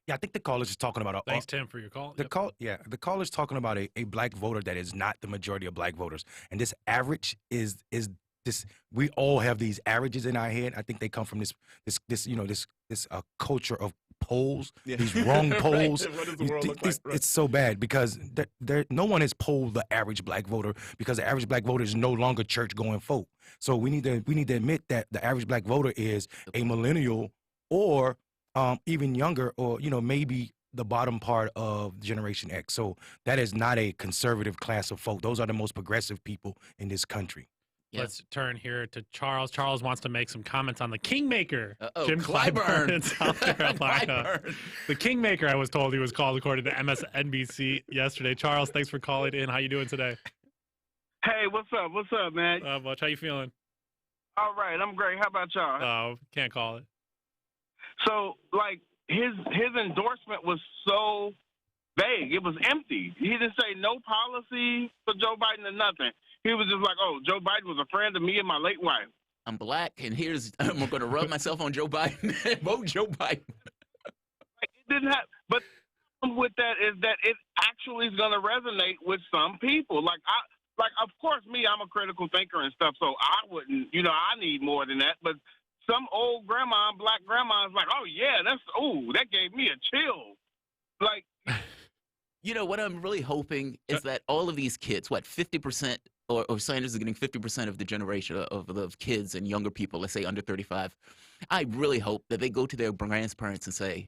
Yeah, I think the caller's just talking about Thanks, Tim, for your call. The caller's talking about a black voter that is not the majority of black voters, and this average is we all have these averages in our head. I think they come from this culture of polls, these wrong polls. Right. What does the world look like? Right. It's so bad because no one has polled the average black voter, because the average black voter is no longer church-going folk. So we need to admit that the average black voter is a millennial or even younger, or maybe the bottom part of Generation X. So that is not a conservative class of folk. Those are the most progressive people in this country. Yeah. Let's turn here to Charles. Charles wants to make some comments on the Kingmaker, Jim Clyburn in South Carolina. The Kingmaker, I was told he was called, according to MSNBC yesterday. Charles, thanks for calling in. How you doing today? Hey, what's up? What's up, man? Not much. How you feeling? All right, I'm great. How about y'all? Oh, can't call it. So, like, his endorsement was so vague. It was empty. He didn't say no policy for Joe Biden or nothing. He was just like, oh, Joe Biden was a friend of me and my late wife. I'm black, and I'm going to rub myself on Joe Biden and vote Joe Biden. It didn't have, but with that is that it actually is going to resonate with some people. Like, of course, I'm a critical thinker and stuff, so I wouldn't, I need more than that. But some old grandma, black grandma, is like, oh yeah, that gave me a chill. Like, what I'm really hoping is that all of these kids, 50%, or Sanders is getting 50% of the generation of kids and younger people, let's say under 35. I really hope that they go to their grandparents and say,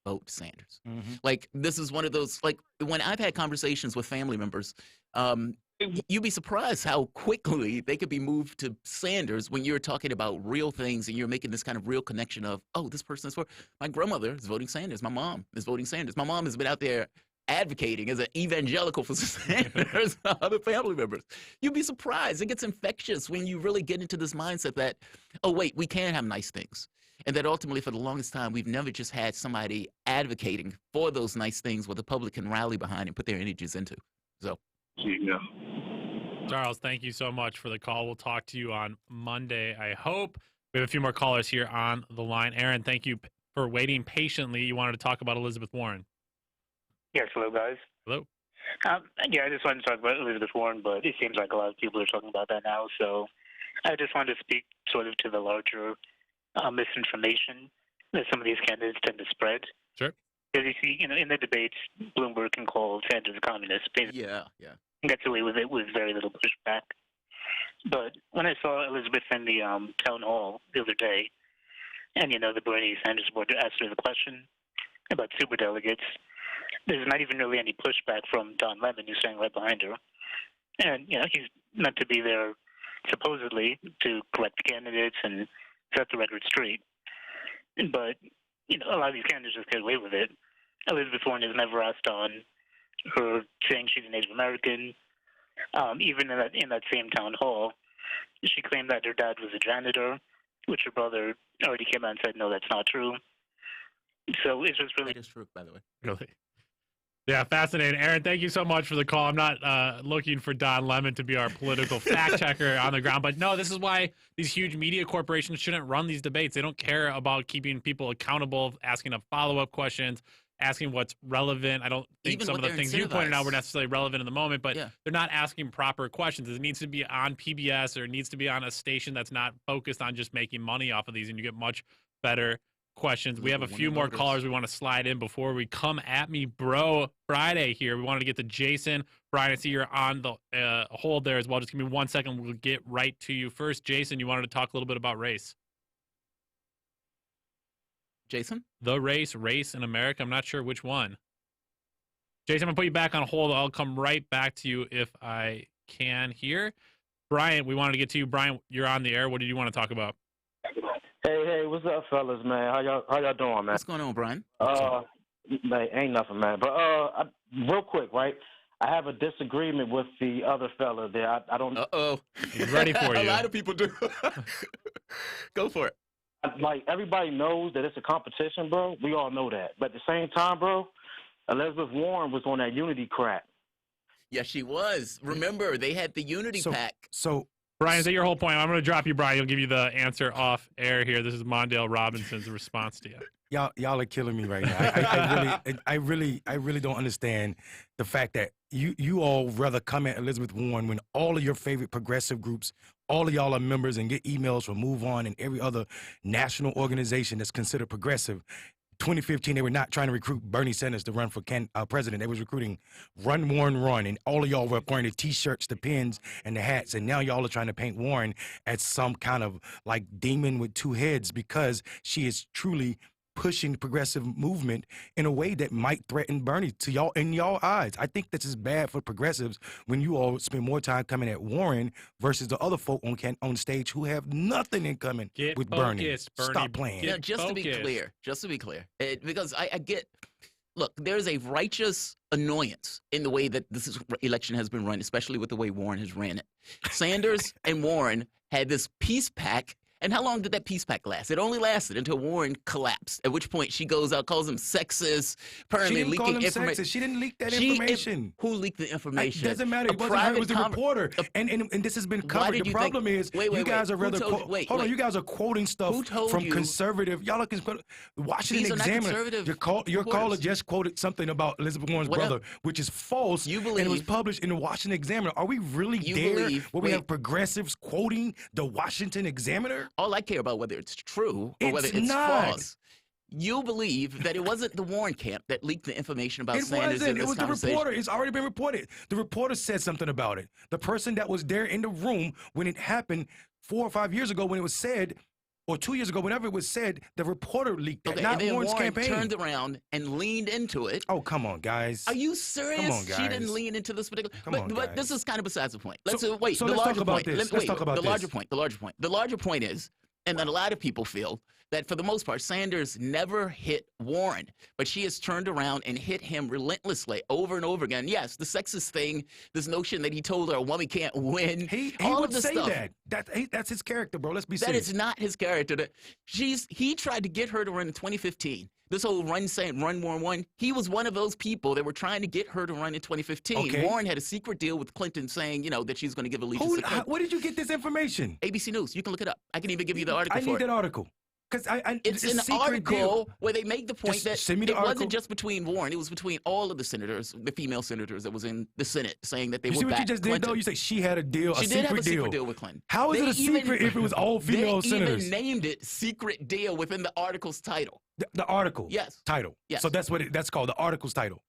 vote Sanders. Mm-hmm. Like, this is one of those, like, when I've had conversations with family members, you'd be surprised how quickly they could be moved to Sanders when you're talking about real things and you're making this kind of real connection of, oh, this person is for, my grandmother is voting Sanders. My mom is voting Sanders. My mom has been out there advocating as an evangelical for Sanders, other family members. You'd be surprised. It gets infectious when you really get into this mindset that, oh, wait, we can have nice things. And that ultimately, for the longest time, we've never just had somebody advocating for those nice things where the public can rally behind and put their energies into. So, yeah. Charles, thank you so much for the call. We'll talk to you on Monday, I hope. We have a few more callers here on the line. Aaron, thank you for waiting patiently. You wanted to talk about Elizabeth Warren. Yes, hello, guys. Hello. Yeah, I just wanted to talk about Elizabeth Warren, but it seems like a lot of people are talking about that now. So I just wanted to speak sort of to the larger misinformation that some of these candidates tend to spread. Sure. Because you see, in the debates, Bloomberg can call Sanders a communist. Yeah. Gets away with it with very little pushback. But when I saw Elizabeth in the town hall the other day, and, the Bernie Sanders supporter asked her the question about superdelegates, there's not even really any pushback from Don Lemon, who's standing right behind her. And, he's meant to be there supposedly to collect the candidates and set the record straight. But, a lot of these candidates just get away with it. Elizabeth Warren is never asked on her saying she's a Native American. Even in that same town hall, she claimed that her dad was a janitor, which her brother already came out and said, no, that's not true. So it's just really... That is true, by the way. Really? Yeah, fascinating. Aaron, thank you so much for the call. I'm not looking for Don Lemon to be our political fact checker on the ground, but no, this is why these huge media corporations shouldn't run these debates. They don't care about keeping people accountable, asking up follow-up questions, asking what's relevant. I don't think Even some of the things you pointed out were incentivized. necessarily relevant in the moment, but they're not asking proper questions. It needs to be on PBS or it needs to be on a station that's not focused on just making money off of these, and you get much better questions. We have a few more callers we want to slide in before we come at me, bro, Friday here. We wanted to get to Jason. Brian, I see you're on the hold there as well. Just give me 1 second. We'll get right to you. First, Jason, you wanted to talk a little bit about race. Jason? The race in America. I'm not sure which one. Jason, I'm going to put you back on hold. I'll come right back to you if I can here. Brian, we wanted to get to you. Brian, you're on the air. What did you want to talk about? Hey, what's up, fellas, man? How y'all doing, man? What's going on, Brian? Man, ain't nothing, man. But real quick, right? I have a disagreement with the other fella there. I don't. He's ready for you. A lot of people do. Go for it. Like, everybody knows that it's a competition, bro. We all know that. But at the same time, bro, Elizabeth Warren was on that unity crap. Yes, she was. Remember, they had the unity pack. So, Brian, is that your whole point? I'm going to drop you, Brian. You'll give you the answer off air here. This is Mondale Robinson's response to you. Y'all are killing me right now. I really don't understand the fact that you all rather come at Elizabeth Warren when all of your favorite progressive groups all of y'all are members and get emails from Move On and every other national organization that's considered progressive. 2015, they were not trying to recruit Bernie Sanders to run for president. They was recruiting Run, Warren, Run. And all of y'all were wearing the T-shirts, the pins, and the hats. And now y'all are trying to paint Warren as some kind of like demon with two heads because she is truly pushing the progressive movement in a way that might threaten Bernie to y'all in y'all eyes. I think this is bad for progressives when you all spend more time coming at Warren versus the other folk on stage who have nothing in common with Bernie. Stop playing. Now, just to be clear, because I get, look, there's a righteous annoyance in the way that this election has been run, especially with the way Warren has ran it. Sanders and Warren had this peace pact. And how long did that peace pact last? It only lasted until Warren collapsed, at which point she goes out, calls him sexist, apparently leaking information. She didn't leak that information. Who leaked the information? It doesn't matter. It wasn't her. It was the reporter. And this has been covered. The problem is you guys are rather hold on. You guys are quoting stuff from conservative. Y'all are Washington Examiner. Your caller just quoted something about Elizabeth Warren's brother, which is false. You believe? And it was published in the Washington Examiner. Are we really there where we have progressives quoting the Washington Examiner? All I care about whether it's true or whether it's false. You believe that it wasn't the Warren camp that leaked the information about Sanders in this conversation? It was the reporter. It's already been reported. The reporter said something about it. The person that was there in the room when it happened 4 or 5 years ago when it was said, or 2 years ago, whenever it was said, the reporter leaked that, not Warren's campaign. Warren turned around and leaned into it. Oh, come on, guys. Are you serious? Come on, guys. She didn't lean into this particular... But this is kind of besides the point. Let's wait. So let's talk about this. Let's talk about the larger point. The larger point is, and then a lot of people feel that for the most part, Sanders never hit Warren, but she has turned around and hit him relentlessly over and over again. Yes, the sexist thing, this notion that he told her a woman can't win. He would say that. That's his character, bro. Let's be serious. That is not his character. He tried to get her to run in 2015. This whole run Warren won. He was one of those people that were trying to get her to run in 2015. Okay. Warren had a secret deal with Clinton saying, that she's going to give allegiance to Clinton. Where did you get this information? ABC News. You can look it up. I can even give you the article for it. I need that article. It's an article where they make the point that it wasn't just between Warren. It was between all of the senators, the female senators that was in the Senate, saying that they were back. You see what you just did, though? You say she had a deal, she did have a secret deal with Clinton. How is it a secret if it was all female senators? They even named it secret deal within the article's title. The article? Yes. Title? Yes. So that's what that's called, the article's title.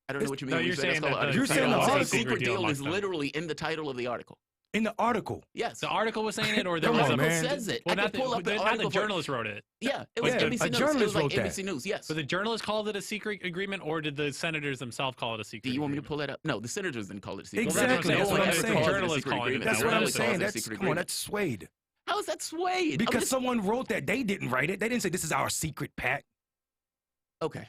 I don't know what you mean. No, you're saying that you're saying the secret deal is literally in the title of the article. In the article? Yes. The article was saying it, or there the was article says it. Well, I can pull up the article. Not the journalist wrote it. Yeah, it was NBC News. Journalist wrote that. NBC News, yes. But the journalist called it a secret agreement, or did the senators themselves call it a secret? Do you want me to pull that up? No, the senators didn't call it a secret. Exactly. That's what I'm saying. Journalists calling it. That's what I'm saying. Come on, that's swayed. How is that swayed? Because someone wrote that. They didn't write it. They didn't say this is our secret pact. Okay.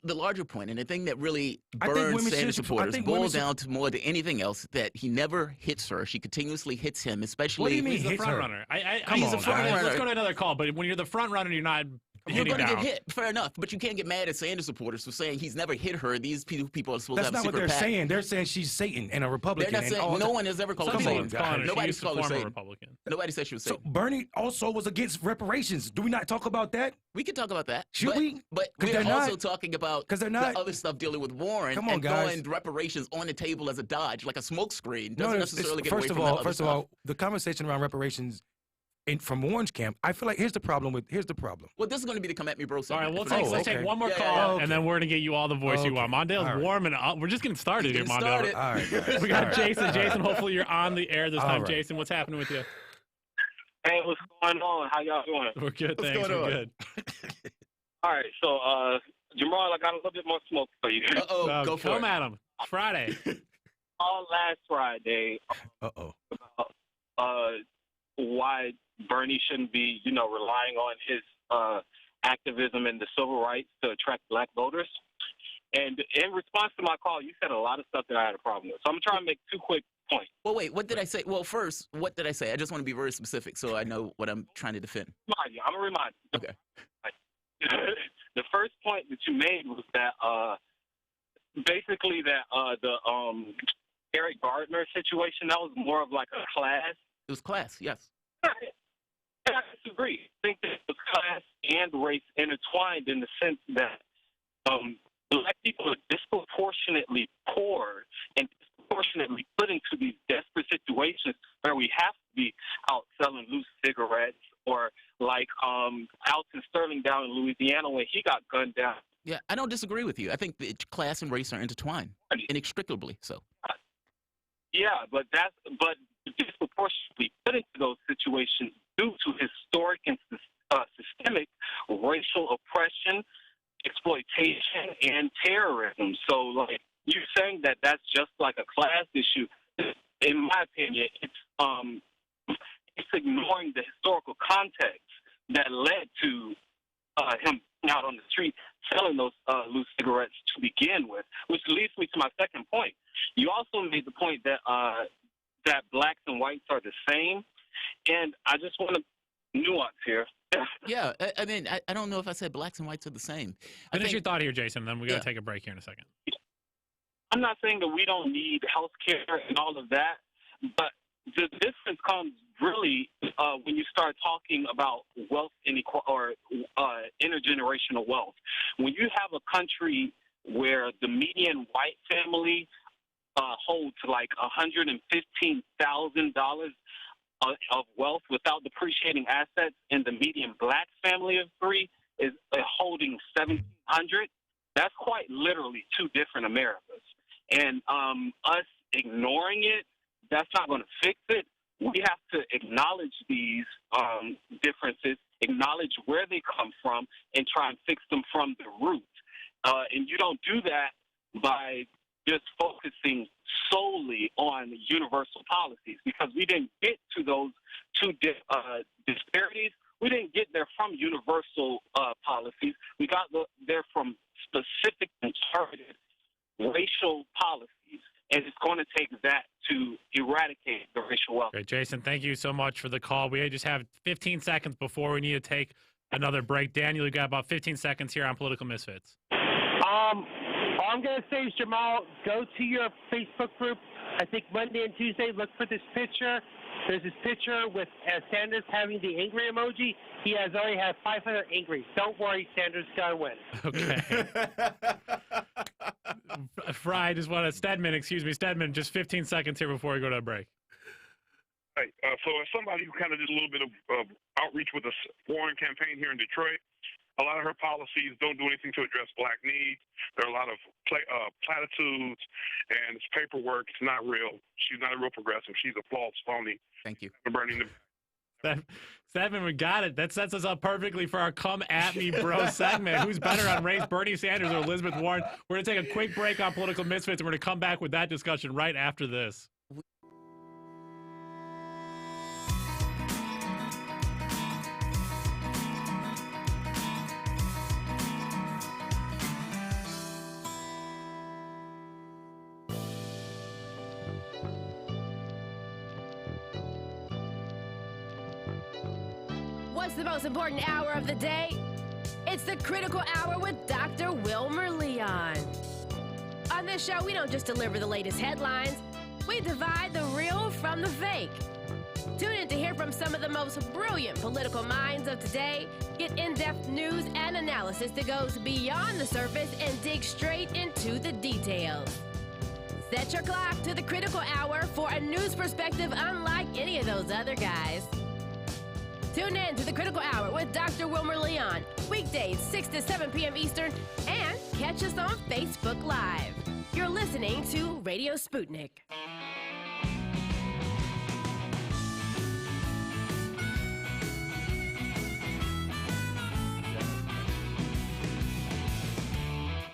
The larger point, and the thing that really burns Sanders supporters, boils down to more than anything else, that he never hits her. She continuously hits him, especially... What do you mean, he's the front runner? He's the front runner. Let's go to another call, but when you're the front runner, you're not... You're going to get hit, fair enough, but you can't get mad at Sanders supporters for saying he's never hit her. These people are supposed to have a secret pact. That's not what they're saying. They're saying she's Satan and a Republican. They're not saying, no one has ever called her Satan. Nobody's called her Satan. Republican. Nobody said she was Satan. So Bernie also was against reparations. Do we not talk about that? We can talk about that. Should we? But we're also talking about the other stuff dealing with Warren and throwing reparations on the table as a dodge, like a smokescreen. Doesn't necessarily get away from that other stuff. First of all, the conversation around reparations from Warren's camp, I feel like here's the problem. Well, this is going to be the come at me, bro. All right, let's take one more call, and then we're going to get you all the voice you want. Mondale's warming up. We're just getting started here, Mondale. All right, guys. We got Jason. Jason, hopefully you're on the air this time. Right. Jason, what's happening with you? Hey, what's going on? How y'all doing? We're good, thanks. We're good. All right, so, Jamal, I got a little bit more smoke for you. Go for it. Come at him. Friday. Last Friday. Why Bernie shouldn't be, relying on his activism in the civil rights to attract black voters. And in response to my call, you said a lot of stuff that I had a problem with. So I'm trying to make 2 quick points. Well, wait, what did I say? Well, first, what did I say? I just want to be very specific so I know what I'm trying to defend. I'm going to remind you. Okay. The first point that you made was that basically that the Eric Gardner situation, that was more of like a class. It was class, yes. I disagree. I think that the class and race intertwined in the sense that black people are disproportionately poor and disproportionately put into these desperate situations where we have to be out selling loose cigarettes, or like Alton Sterling down in Louisiana when he got gunned down. Yeah, I don't disagree with you. I think that class and race are intertwined, inextricably so. Yeah, but disproportionately put into those situations due to historic and systemic racial oppression, exploitation, and terrorism. So, like, you saying that that's just like a class issue, in my opinion, it's ignoring the historical context that led to him out on the street selling those loose cigarettes to begin with, which leads me to my second point. You also made the point that that blacks and whites are the same, and I just want to nuance here. Yeah, I mean, I don't know if I said blacks and whites are the same. Finish your thought here, Jason, then we got to take a break here in a second. I'm not saying that we don't need health care and all of that, but the difference comes really when you start talking about wealth inequality or intergenerational wealth. When you have a country where the median white family holds like $115,000 of wealth without depreciating assets, and the median black family of three is holding $1,700, that's quite literally two different Americas. And us ignoring it, that's not going to fix it. We have to acknowledge these differences, acknowledge where they come from, and try and fix them from the root. And you don't do that by just focusing solely on universal policies, because we didn't get to those two disparities. We didn't get there from universal policies. We got there from specific and targeted racial policies, and it's going to take that to eradicate the racial wealth. Great, Jason, thank you so much for the call. We just have 15 seconds before we need to take another break. Daniel, you got about 15 seconds here on Political Misfits. All I'm going to say is, Jamal, go to your Facebook group. I think Monday and Tuesday, look for this picture. There's this picture with Sanders having the angry emoji. He has already had 500 angry. Don't worry, Sanders is going to win. Okay. Fry, just want to, Stedman, just 15 seconds here before we go to a break. Right. So as somebody who kind of did a little bit of outreach with the Warren campaign here in Detroit, a lot of her policies don't do anything to address black needs. There are a lot of platitudes, and it's paperwork. It's not real. She's not a real progressive. She's a false phony. Thank you. Burning the Stedman, we got it. That sets us up perfectly for our Come At Me Bro segment. Who's better on race, Bernie Sanders or Elizabeth Warren? We're going to take a quick break on Political Misfits, and we're going to come back with that discussion right after this. What's the most important hour of the day? It's the Critical Hour with Dr. Wilmer Leon. On this show, we don't just deliver the latest headlines, we divide the real from the fake. Tune in to hear from some of the most brilliant political minds of today, get in-depth news and analysis that goes beyond the surface and dig straight into the details. Set your clock to the Critical Hour for a news perspective unlike any of those other guys. Tune in to the Critical Hour with Dr. Wilmer Leon, weekdays 6 to 7 p.m. Eastern, and catch us on Facebook Live. You're listening to Radio Sputnik.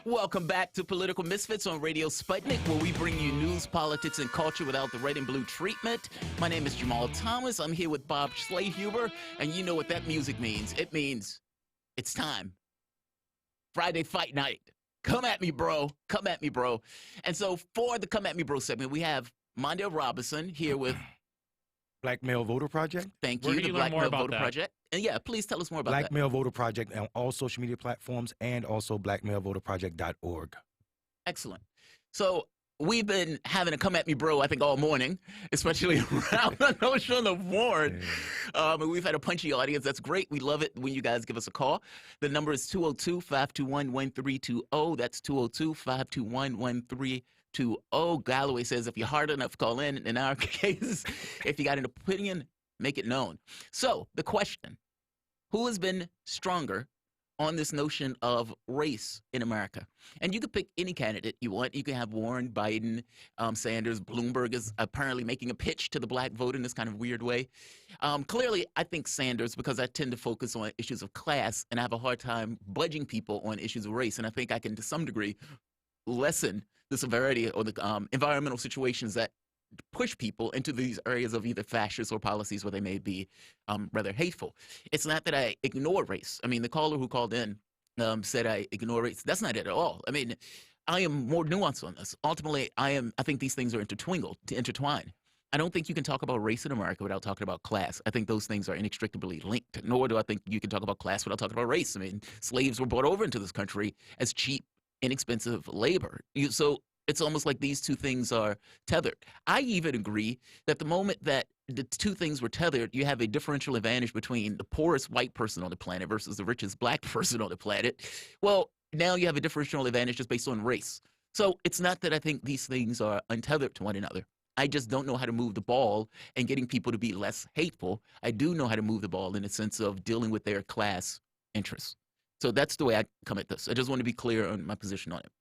Welcome back to Political Misfits on Radio Sputnik, where we bring you news, politics, and culture without the red and blue treatment. My name is Jamal Thomas. I'm here with Bob Schlayhuber, and you know what that music means. It means it's time. Friday Fight Night. Come at me, bro. Come at me, bro. And so for the Come at me, bro segment, we have Mondale Robinson here with Black Male Voter Project. Thank you, the Black Male Voter Project. And yeah, please tell us more about Black that. Male Voter Project on all social media platforms, and also blackmalevoterproject.org. Excellent. So we've been having a Come At Me Bro, I think, all morning, especially around the notion of Warren. We've had a punchy audience. That's great. We love it when you guys give us a call. The number is 202-521-1320. That's 202-521-1320. 888-2-10. Galloway says, if you're hard enough, call in. In our case, if you got an opinion, make it known. So the question, who has been stronger on this notion of race in America? And you could pick any candidate you want. You can have Warren, Biden, Sanders. Bloomberg is apparently making a pitch to the black vote in this kind of weird way. Clearly, I think Sanders, because I tend to focus on issues of class, and I have a hard time budging people on issues of race. And I think I can, to some degree, lessen the severity or the environmental situations that push people into these areas of either fascist or policies where they may be rather hateful. It's not that I ignore race. I mean, the caller who called in said I ignore race. That's not it at all. I mean, I am more nuanced on this. Ultimately, I think these things are intertwined. I don't think you can talk about race in America without talking about class. I think those things are inextricably linked. Nor do I think you can talk about class without talking about race. I mean, slaves were brought over into this country as cheap, inexpensive labor. So it's almost like these two things are tethered. I even agree that the moment that the two things were tethered, you have a differential advantage between the poorest white person on the planet versus the richest black person on the planet. Well, now you have a differential advantage just based on race. So it's not that I think these things are untethered to one another. I just don't know how to move the ball and getting people to be less hateful. I do know how to move the ball in the sense of dealing with their class interests. So that's the way I come at this. I just want to be clear on my position on it.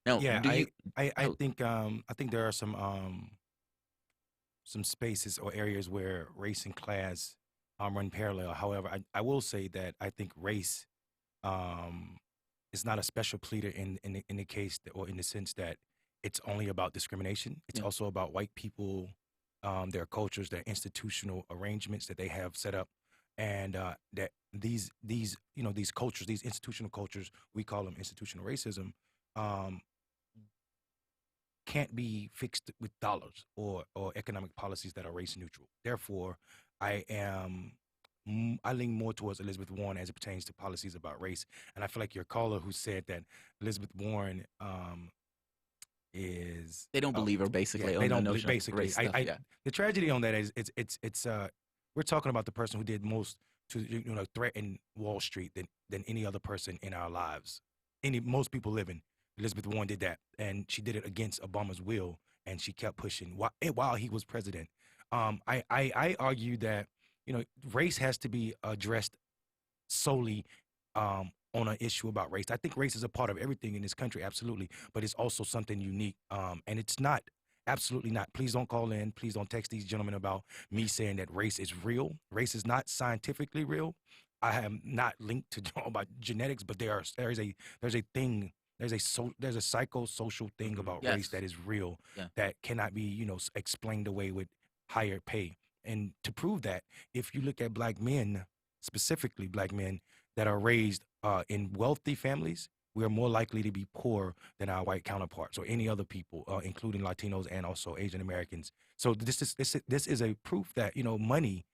Now, yeah, I think there are some spaces or areas where race and class run parallel. However, I will say that I think race is not a special pleader in the case or in the sense that it's only about discrimination. It's also about white people, their cultures, their institutional arrangements that they have set up, and that these cultures, these institutional cultures, we call them institutional racism, can't be fixed with dollars or economic policies that are race neutral. Therefore, I lean more towards Elizabeth Warren as it pertains to policies about race. And I feel like your caller who said that Elizabeth Warren is they don't believe her basically. Yeah, they don't believe basically. Race stuff, The tragedy on that is it's we're talking about the person who did most to threaten Wall Street than any other person in our lives. Most people living. Elizabeth Warren did that, and she did it against Obama's will, and she kept pushing while he was president. I argue that race has to be addressed solely on an issue about race. I think race is a part of everything in this country, absolutely, but it's also something unique, and it's not. Absolutely not. Please don't call in. Please don't text these gentlemen about me saying that race is real. Race is not scientifically real. I am not linked to about genetics, but there's a thing. There's a psychosocial thing about race that is real that cannot be, explained away with higher pay. And to prove that, if you look at black men, specifically black men that are raised in wealthy families, we are more likely to be poor than our white counterparts or any other people, including Latinos and also Asian Americans. So this is a proof that money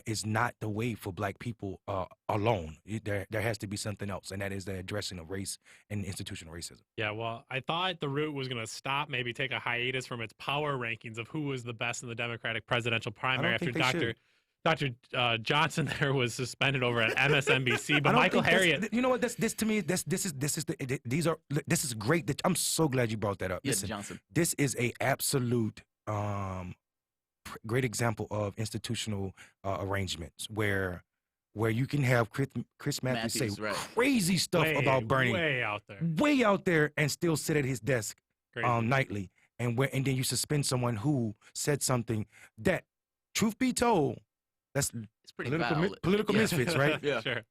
is not the way for black people alone. There has to be something else, and that is the addressing of race and institutional racism. Yeah, well, I thought the route was going to stop, maybe take a hiatus from its power rankings of who was the best in the Democratic presidential primary after Dr. Johnson there was suspended over at MSNBC, but Michael Harriot. You know what? This to me, this is great. I'm so glad you brought that up. Yes, Johnson. This is a absolute great example of institutional arrangements where you can have Chris Matthews say crazy stuff about Bernie, way out there, and still sit at his desk nightly, and then you suspend someone who said something that, truth be told, that's political misfits, right? Yeah, sure.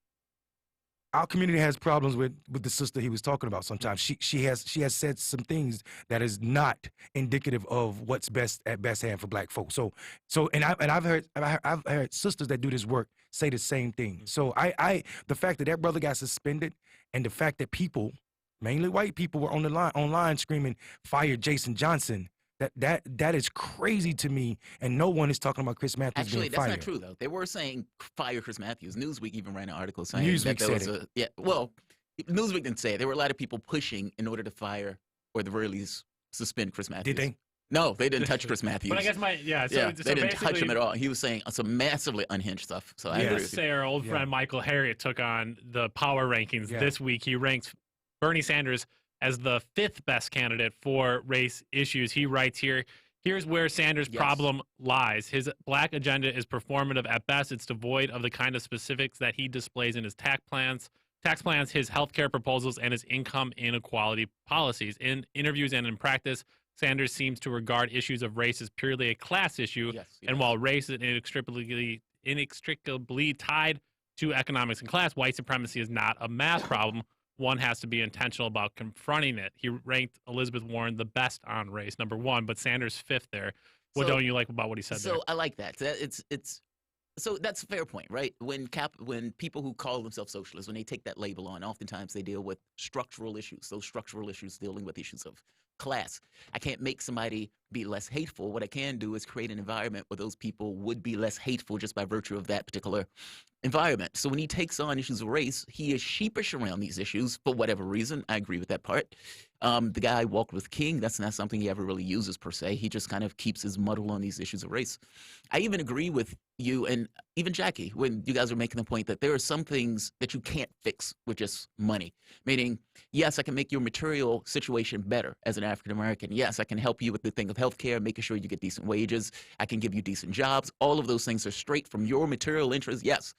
Our community has problems with the sister he was talking about. Sometimes she has said some things that is not indicative of what's best hand for black folks. So I've heard sisters that do this work say the same thing. So the fact that brother got suspended, and the fact that people, mainly white people, were online screaming "Fire Jason Johnson." That is crazy to me, and no one is talking about Chris Matthews being fired. Actually, that's not true, though. They were saying fire Chris Matthews. Newsweek even ran an article saying Newsweek that there said was Newsweek didn't say it. There were a lot of people pushing in order to fire or at the very least suspend Chris Matthews. Did they? No, they didn't touch Chris Matthews. But I guess they didn't touch him at all. He was saying some massively unhinged stuff. So I agree with you. Say our old friend Michael Harriot took on the power rankings this week. He ranked Bernie Sanders as the 5th best candidate for race issues. He writes here, here's where Sanders' problem lies. His black agenda is performative at best. It's devoid of the kind of specifics that he displays in his tax plans, his healthcare proposals, and his income inequality policies. In interviews and in practice, Sanders seems to regard issues of race as purely a class issue. And while race is inextricably tied to economics and class, white supremacy is not a math problem. One has to be intentional about confronting it. He ranked Elizabeth Warren the best on race, number 1, but Sanders 5th there. What don't you like about what he said there? So I like that. So that's a fair point, right? When people who call themselves socialists, when they take that label on, oftentimes they deal with structural issues. Those structural issues dealing with issues of class. I can't make somebody be less hateful. What I can do is create an environment where those people would be less hateful just by virtue of that particular environment. So when he takes on issues of race, he is sheepish around these issues for whatever reason. I agree with that part. The guy walked with King. That's not something he ever really uses per se. He just kind of keeps his muddle on these issues of race. I even agree with you and even Jackie when you guys are making the point that there are some things that you can't fix with just money. Meaning, yes, I can make your material situation better as an African American. Yes, I can help you with the thing of healthcare, making sure you get decent wages. I can give you decent jobs. All of those things are straight from your material interests. Yes,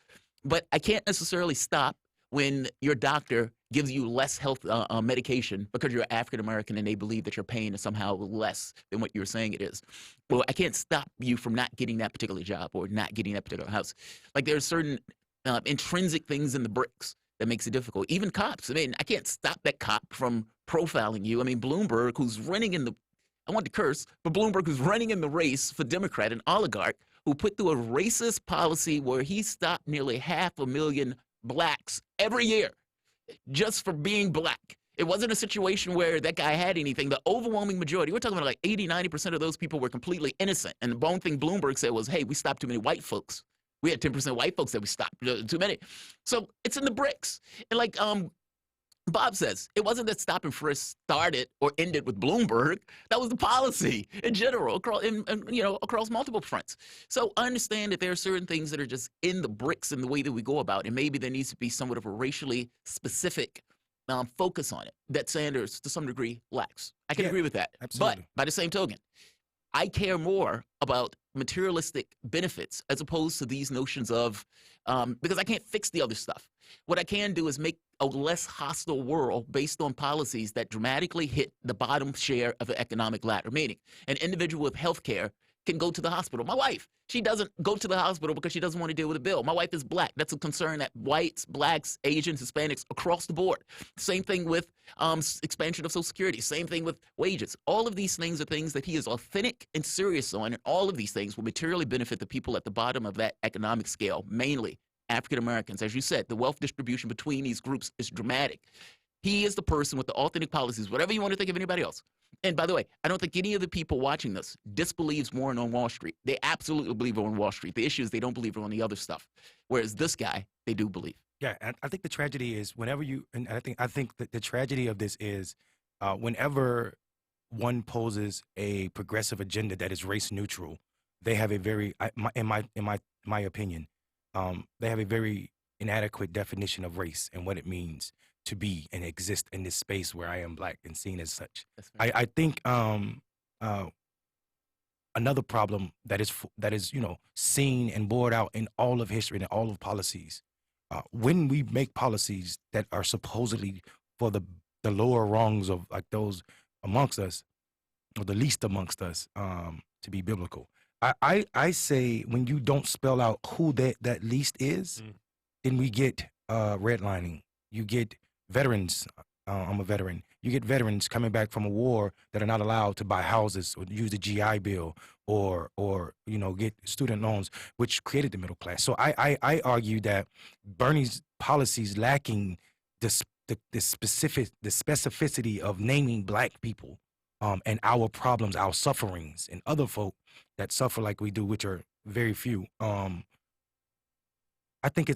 but I can't necessarily stop when your doctor gives you less health medication because you're African American and they believe that your pain is somehow less than what you're saying it is. Well, I can't stop you from not getting that particular job or not getting that particular house. Like there are certain intrinsic things in the bricks that makes it difficult. Even cops. I mean, I can't stop that cop from profiling you. I mean, Bloomberg, who's running in the, I want to curse, but Bloomberg, who's running in the race for Democrat, an oligarch who put through a racist policy where he stopped nearly 500,000 blacks every year just for being black. It wasn't a situation where that guy had anything. The overwhelming majority, we're talking about like 80, 90% of those people were completely innocent. And the one thing Bloomberg said was, hey, we stopped too many white folks. We had 10% white folks that we stopped, too many. So it's in the bricks. And like Bob says, it wasn't that stop and frisk started or ended with Bloomberg. That was the policy in general, across multiple fronts. So I understand that there are certain things that are just in the bricks in the way that we go about, and maybe there needs to be somewhat of a racially specific focus on it that Sanders, to some degree, lacks. I can agree with that. Absolutely. But by the same token, I care more about materialistic benefits as opposed to these notions of, because I can't fix the other stuff. What I can do is make a less hostile world based on policies that dramatically hit the bottom share of the economic ladder. Meaning, an individual with health care can go to the hospital. My wife, she doesn't go to the hospital because she doesn't want to deal with a bill. My wife is black. That's a concern that whites, blacks, Asians, Hispanics across the board. Same thing with expansion of Social Security. Same thing with wages. All of these things are things that he is authentic and serious on, and all of these things will materially benefit the people at the bottom of that economic scale, mainly African Americans. As you said, the wealth distribution between these groups is dramatic. He is the person with the authentic policies, whatever you want to think of anybody else. And by the way, I don't think any of the people watching this disbelieves Warren on Wall Street. They absolutely believe on Wall Street. The issue is they don't believe on the other stuff. Whereas this guy, they do believe. Yeah, and I think the tragedy is whenever you, and I think that the tragedy of this is whenever one poses a progressive agenda that is race neutral, they have a very, in my opinion, they have a very inadequate definition of race and what it means to be and exist in this space where I am black and seen as such. I think another problem that is seen and borne out in all of history and all of policies, when we make policies that are supposedly for the lower rungs of like those amongst us or the least amongst us, to be biblical. I say when you don't spell out who that least is, then we get redlining. You get veterans. I'm a veteran. You get veterans coming back from a war that are not allowed to buy houses or use the GI Bill or get student loans, which created the middle class. So I argue that Bernie's policies lacking the specificity of naming black people and our problems, our sufferings, and other folk that suffer like we do, which are very few. I think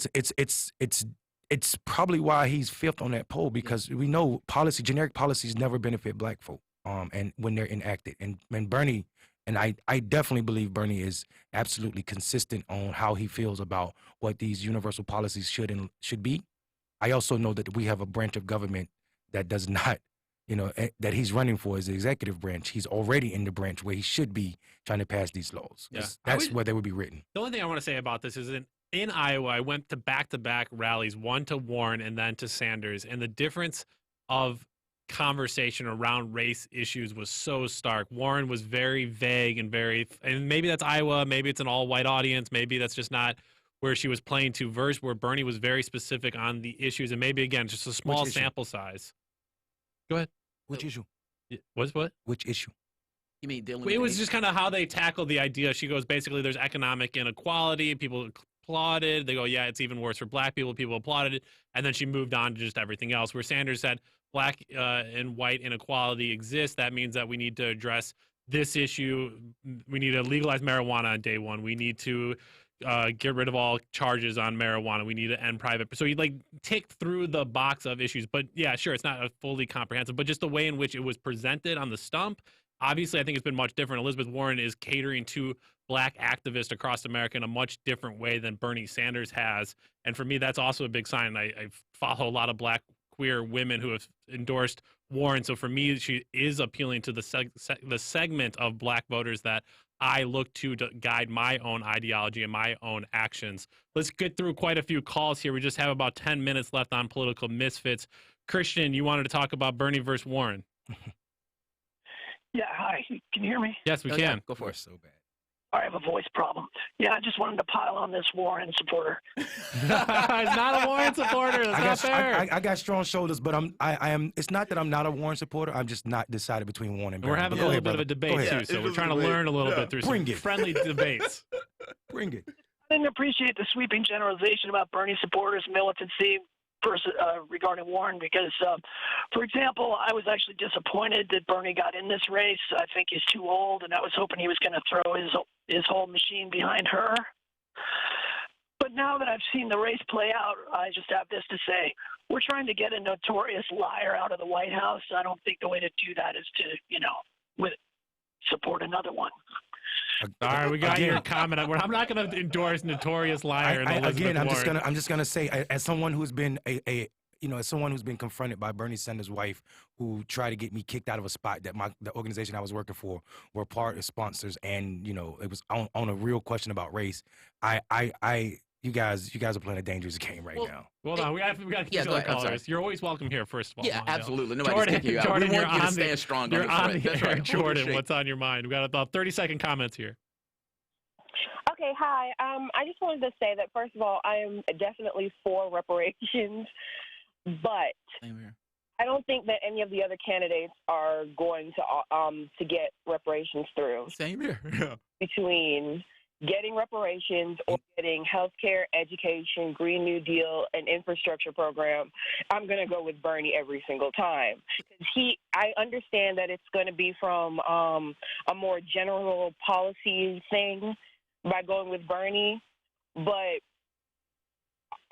it's probably why he's fifth on that poll, because we know generic policies never benefit black folk, and when they're enacted. And Bernie, and I definitely believe Bernie is absolutely consistent on how he feels about what these universal policies should be. I also know that we have a branch of government that does not that he's running for is the executive branch. He's already in the branch where he should be trying to pass these laws. Yeah. That's where they would be written. The only thing I want to say about this is in Iowa, I went to back-to-back rallies, one to Warren and then to Sanders, and the difference of conversation around race issues was so stark. Warren was very vague and maybe that's Iowa, maybe it's an all-white audience, maybe that's just not where she was playing to, verse where Bernie was very specific on the issues, and maybe, again, just a small sample size. Go ahead. Which issue? What? Which issue? You mean dealing it was just kind of how they tackled the idea. She goes, basically, there's economic inequality. People applauded. They go, yeah, it's even worse for black people. People applauded it. And then she moved on to just everything else, where Sanders said black and white inequality exists. That means that we need to address this issue. We need to legalize marijuana on day one. We need to get rid of all charges on marijuana. We need to end private. So you tick through the box of issues. But yeah, sure, it's not a fully comprehensive, but just the way in which it was presented on the stump. Obviously, I think it's been much different. Elizabeth Warren is catering to black activists across America in a much different way than Bernie Sanders has. And for me, that's also a big sign. I follow a lot of black queer women who have endorsed Warren. So for me, she is appealing to the segment of black voters that I look to guide my own ideology and my own actions. Let's get through quite a few calls here. We just have about 10 minutes left on Political Misfits. Christian, you wanted to talk about Bernie versus Warren. Yeah, hi. Can you hear me? Yes, we can. Yeah, go for it. So bad. I have a voice problem. Yeah, I just wanted to pile on this Warren supporter. He's not a Warren supporter. That's not fair. I got strong shoulders, but I am. It's not that I'm not a Warren supporter. I'm just not decided between Warren and Bernie. We're having a little bit of a debate too, so we're trying to learn a little bit through some friendly debates. Bring it. I didn't appreciate the sweeping generalization about Bernie supporters' militancy regarding Warren because, for example, I was actually disappointed that Bernie got in this race. I think he's too old, and I was hoping he was going to throw his whole machine behind her. But now that I've seen the race play out, I just have this to say. We're trying to get a notorious liar out of the White House. I don't think the way to do that is to, support another one. All right, we got your comment. I'm not going to endorse notorious liar. I'm just gonna say, as someone who's been as someone who's been confronted by Bernie Sanders' wife, who tried to get me kicked out of a spot that the organization I was working for were part of sponsors, and it was on a real question about race. You guys are playing a dangerous game right now. Hold on, we got to keep going callers. You're always welcome here. First of all, yeah, absolutely. Nobody's kicking you out. We want you to stand strong. You're on the That's air, right. Jordan. What's on your mind? We got about 30-second comments here. Okay, hi. I just wanted to say that, first of all, I am definitely for reparations, but I don't think that any of the other candidates are going to get reparations through. Same here. Between getting reparations or getting health care, education, Green New Deal, and infrastructure program, I'm going to go with Bernie every single time. I understand that it's going to be from a more general policy thing by going with Bernie, but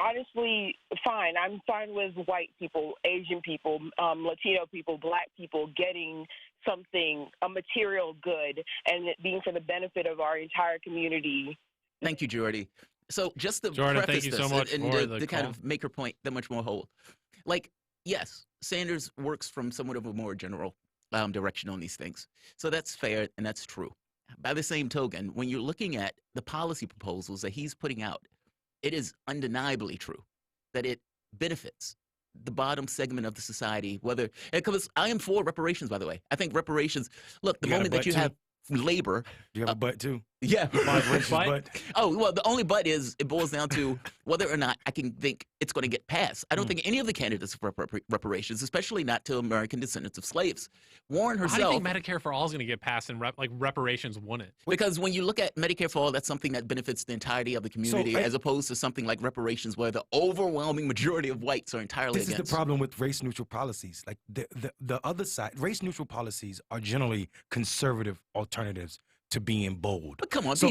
honestly, fine. I'm fine with white people, Asian people, Latino people, black people getting something, a material good, and it being for the benefit of our entire community. Thank you, Jordy. So just to Jordan, preface thank you this so much and for the to kind call. of make her point that much more whole. Yes, Sanders works from somewhat of a more general direction on these things. So that's fair and that's true. By the same token, when you're looking at the policy proposals that he's putting out, it is undeniably true that it benefits the bottom segment of the society, because I am for reparations, by the way. I think reparations, look, the moment that you have labor. You have a butt too? Yeah. But? Oh, well, the only but is it boils down to whether or not I can think it's going to get passed. I don't think any of the candidates for reparations, especially not to American descendants of slaves. Warren herself. How do you think Medicare for All is going to get passed and reparations wouldn't? Because when you look at Medicare for All, that's something that benefits the entirety of the community, as opposed to something like reparations, where the overwhelming majority of whites are entirely against. This is the problem with race-neutral policies. Like the other side, race-neutral policies are generally conservative alternatives to being bold. But come on, let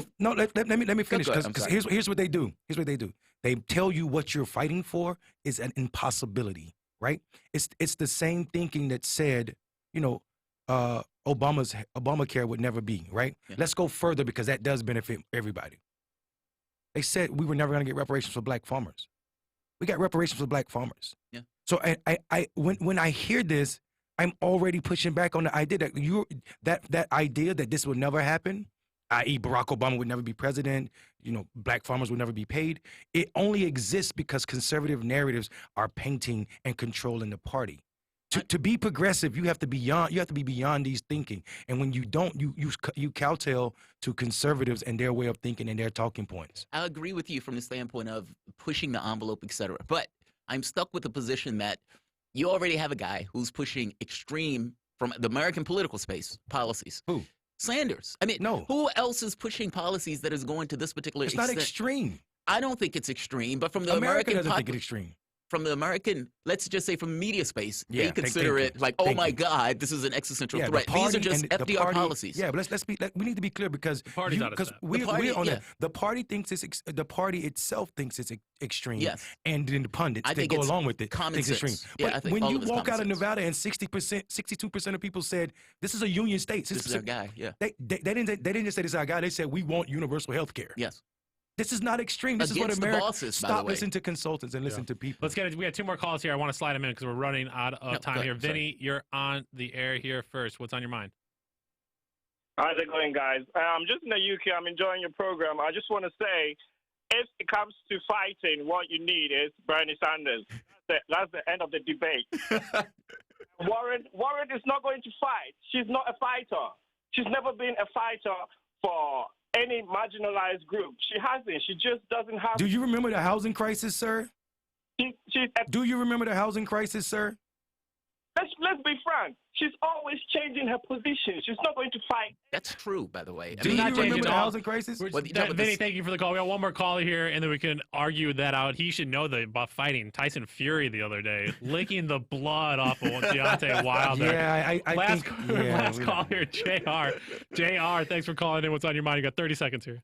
me finish. Because here's what they do. Here's what they do. They tell you what you're fighting for is an impossibility, right? It's the same thinking that said, Obamacare would never be, right? Yeah. Let's go further because that does benefit everybody. They said we were never going to get reparations for black farmers. We got reparations for black farmers. Yeah. So when I hear this, I'm already pushing back on the idea that that idea that this would never happen, i.e. Barack Obama would never be president, black farmers would never be paid. It only exists because conservative narratives are painting and controlling the party. To be progressive, you have to be beyond these thinking. And when you don't, you kowtow to conservatives and their way of thinking and their talking points. I agree with you from the standpoint of pushing the envelope, etc. But I'm stuck with the position that you already have a guy who's pushing extreme from the American political space policies. Who? Sanders. I mean, no. Who else is pushing policies that is going to this particular It's extent? not extreme. I don't think it's extreme, but from the America doesn't think it's extreme. From the American, let's just say from the media space, Yeah, they consider it like, oh my God, this is an existential threat. These are just FDR policies. Yeah, but we need to be clear because we're on it. The party thinks the party itself thinks it's extreme. Yes. And then the pundits that go along with it think it's extreme. Yeah, but when you walk out of Nevada and 62% of people said this is a union state. This is our guy. Yeah. They didn't just say this is our guy. They said we want universal health care. Yes. This is not extreme. This Against is what America. Bosses, Stop listening to consultants and listen to people. Let's get it. We got 2 more calls here. I want to slide them in because we're running out of time here. Vinny, you're on the air here first. What's on your mind? How's it going, guys? I'm just in the UK. I'm enjoying your program. I just want to say, if it comes to fighting, what you need is Bernie Sanders. That's the end of the debate. Warren is not going to fight. She's not a fighter. She's never been a fighter for any marginalized group. She hasn't. She just doesn't have. Do you remember the housing crisis, sir? Do you remember the housing crisis, sir? Let's be frank. She's always changing her position. She's not going to fight. That's true, by the way. Do you remember the housing crisis? Vinny, thank you for the call. We got 1 more caller here, and then we can argue that out. He should know about fighting Tyson Fury the other day, licking the blood off of Deontay Wilder. Yeah, last call here, JR. JR, thanks for calling in. What's on your mind? You got 30 seconds here.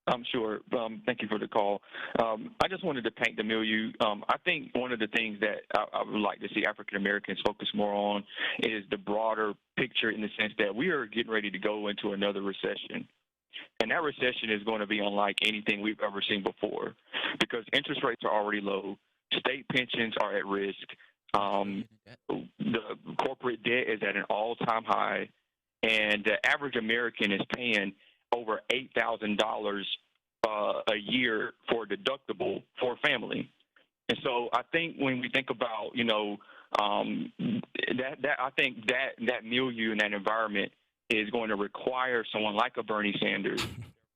I'm sure. Thank you for the call. I just wanted to paint the milieu. I think one of the things that I would like to see African Americans focus more on is the broader picture in the sense that we are getting ready to go into another recession. And that recession is going to be unlike anything we've ever seen before because interest rates are already low. State pensions are at risk. The corporate debt is at an all-time high. And the average American is paying over $8,000 a year for a deductible for a family. And so I think when we think about, I think that milieu and that environment is going to require someone like a Bernie Sanders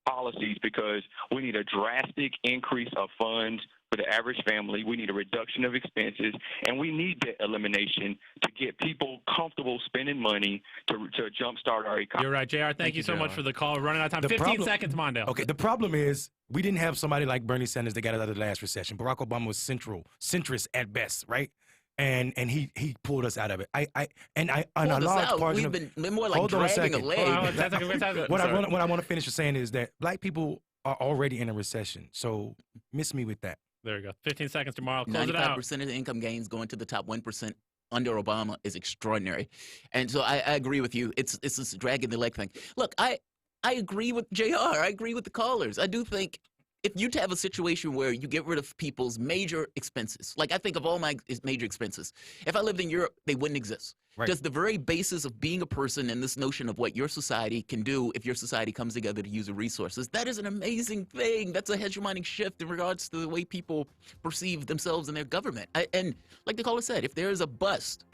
policies because we need a drastic increase of funds for the average family. We need a reduction of expenses, and we need debt elimination to get people comfortable spending money to jumpstart our economy. You're right, JR. Thank you so much for the call. We're running out of time. 15 seconds, Mondale. Okay, the problem is we didn't have somebody like Bernie Sanders that got out of the last recession. Barack Obama was centrist at best, right? And he pulled us out of it. We've been more like dragging a leg. What I want to finish saying is that black people are already in a recession. So miss me with that. There we go. 15 seconds tomorrow. Close it out. 95% of the income gains going to the top 1% under Obama is extraordinary. And so I agree with you. It's this dragging the leg thing. Look, I agree with JR. I agree with the callers. I do think if you have a situation where you get rid of people's major expenses, like I think of all my major expenses, if I lived in Europe, they wouldn't exist. Right. Just the very basis of being a person and this notion of what your society can do if your society comes together to use the resources, that is an amazing thing. That's a hegemonic shift in regards to the way people perceive themselves and their government. And like the caller said, if there is a bust,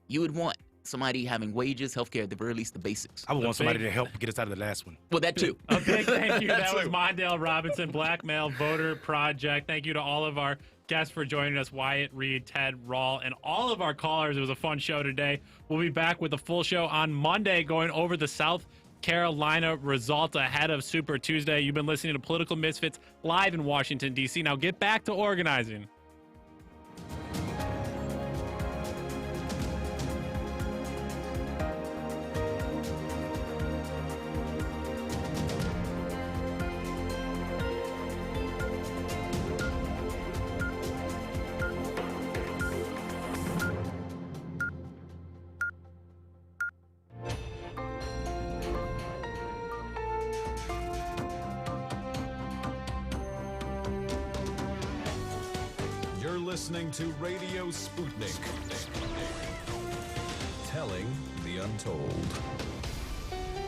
you would want somebody having wages, healthcare, at the very least the basics. I would want somebody to help get us out of the last one. Well, that too. A big thank you. That was Mondale Robinson, Black Male Voter Project. Thank you to all of our guests for joining us, Wyatt, Reed, Ted, Rawl, and all of our callers. It was a fun show today. We'll be back with a full show on Monday going over the South Carolina results ahead of Super Tuesday. You've been listening to Political Misfits live in Washington, D.C. Now get back to organizing. Listening to Radio Sputnik. telling the untold.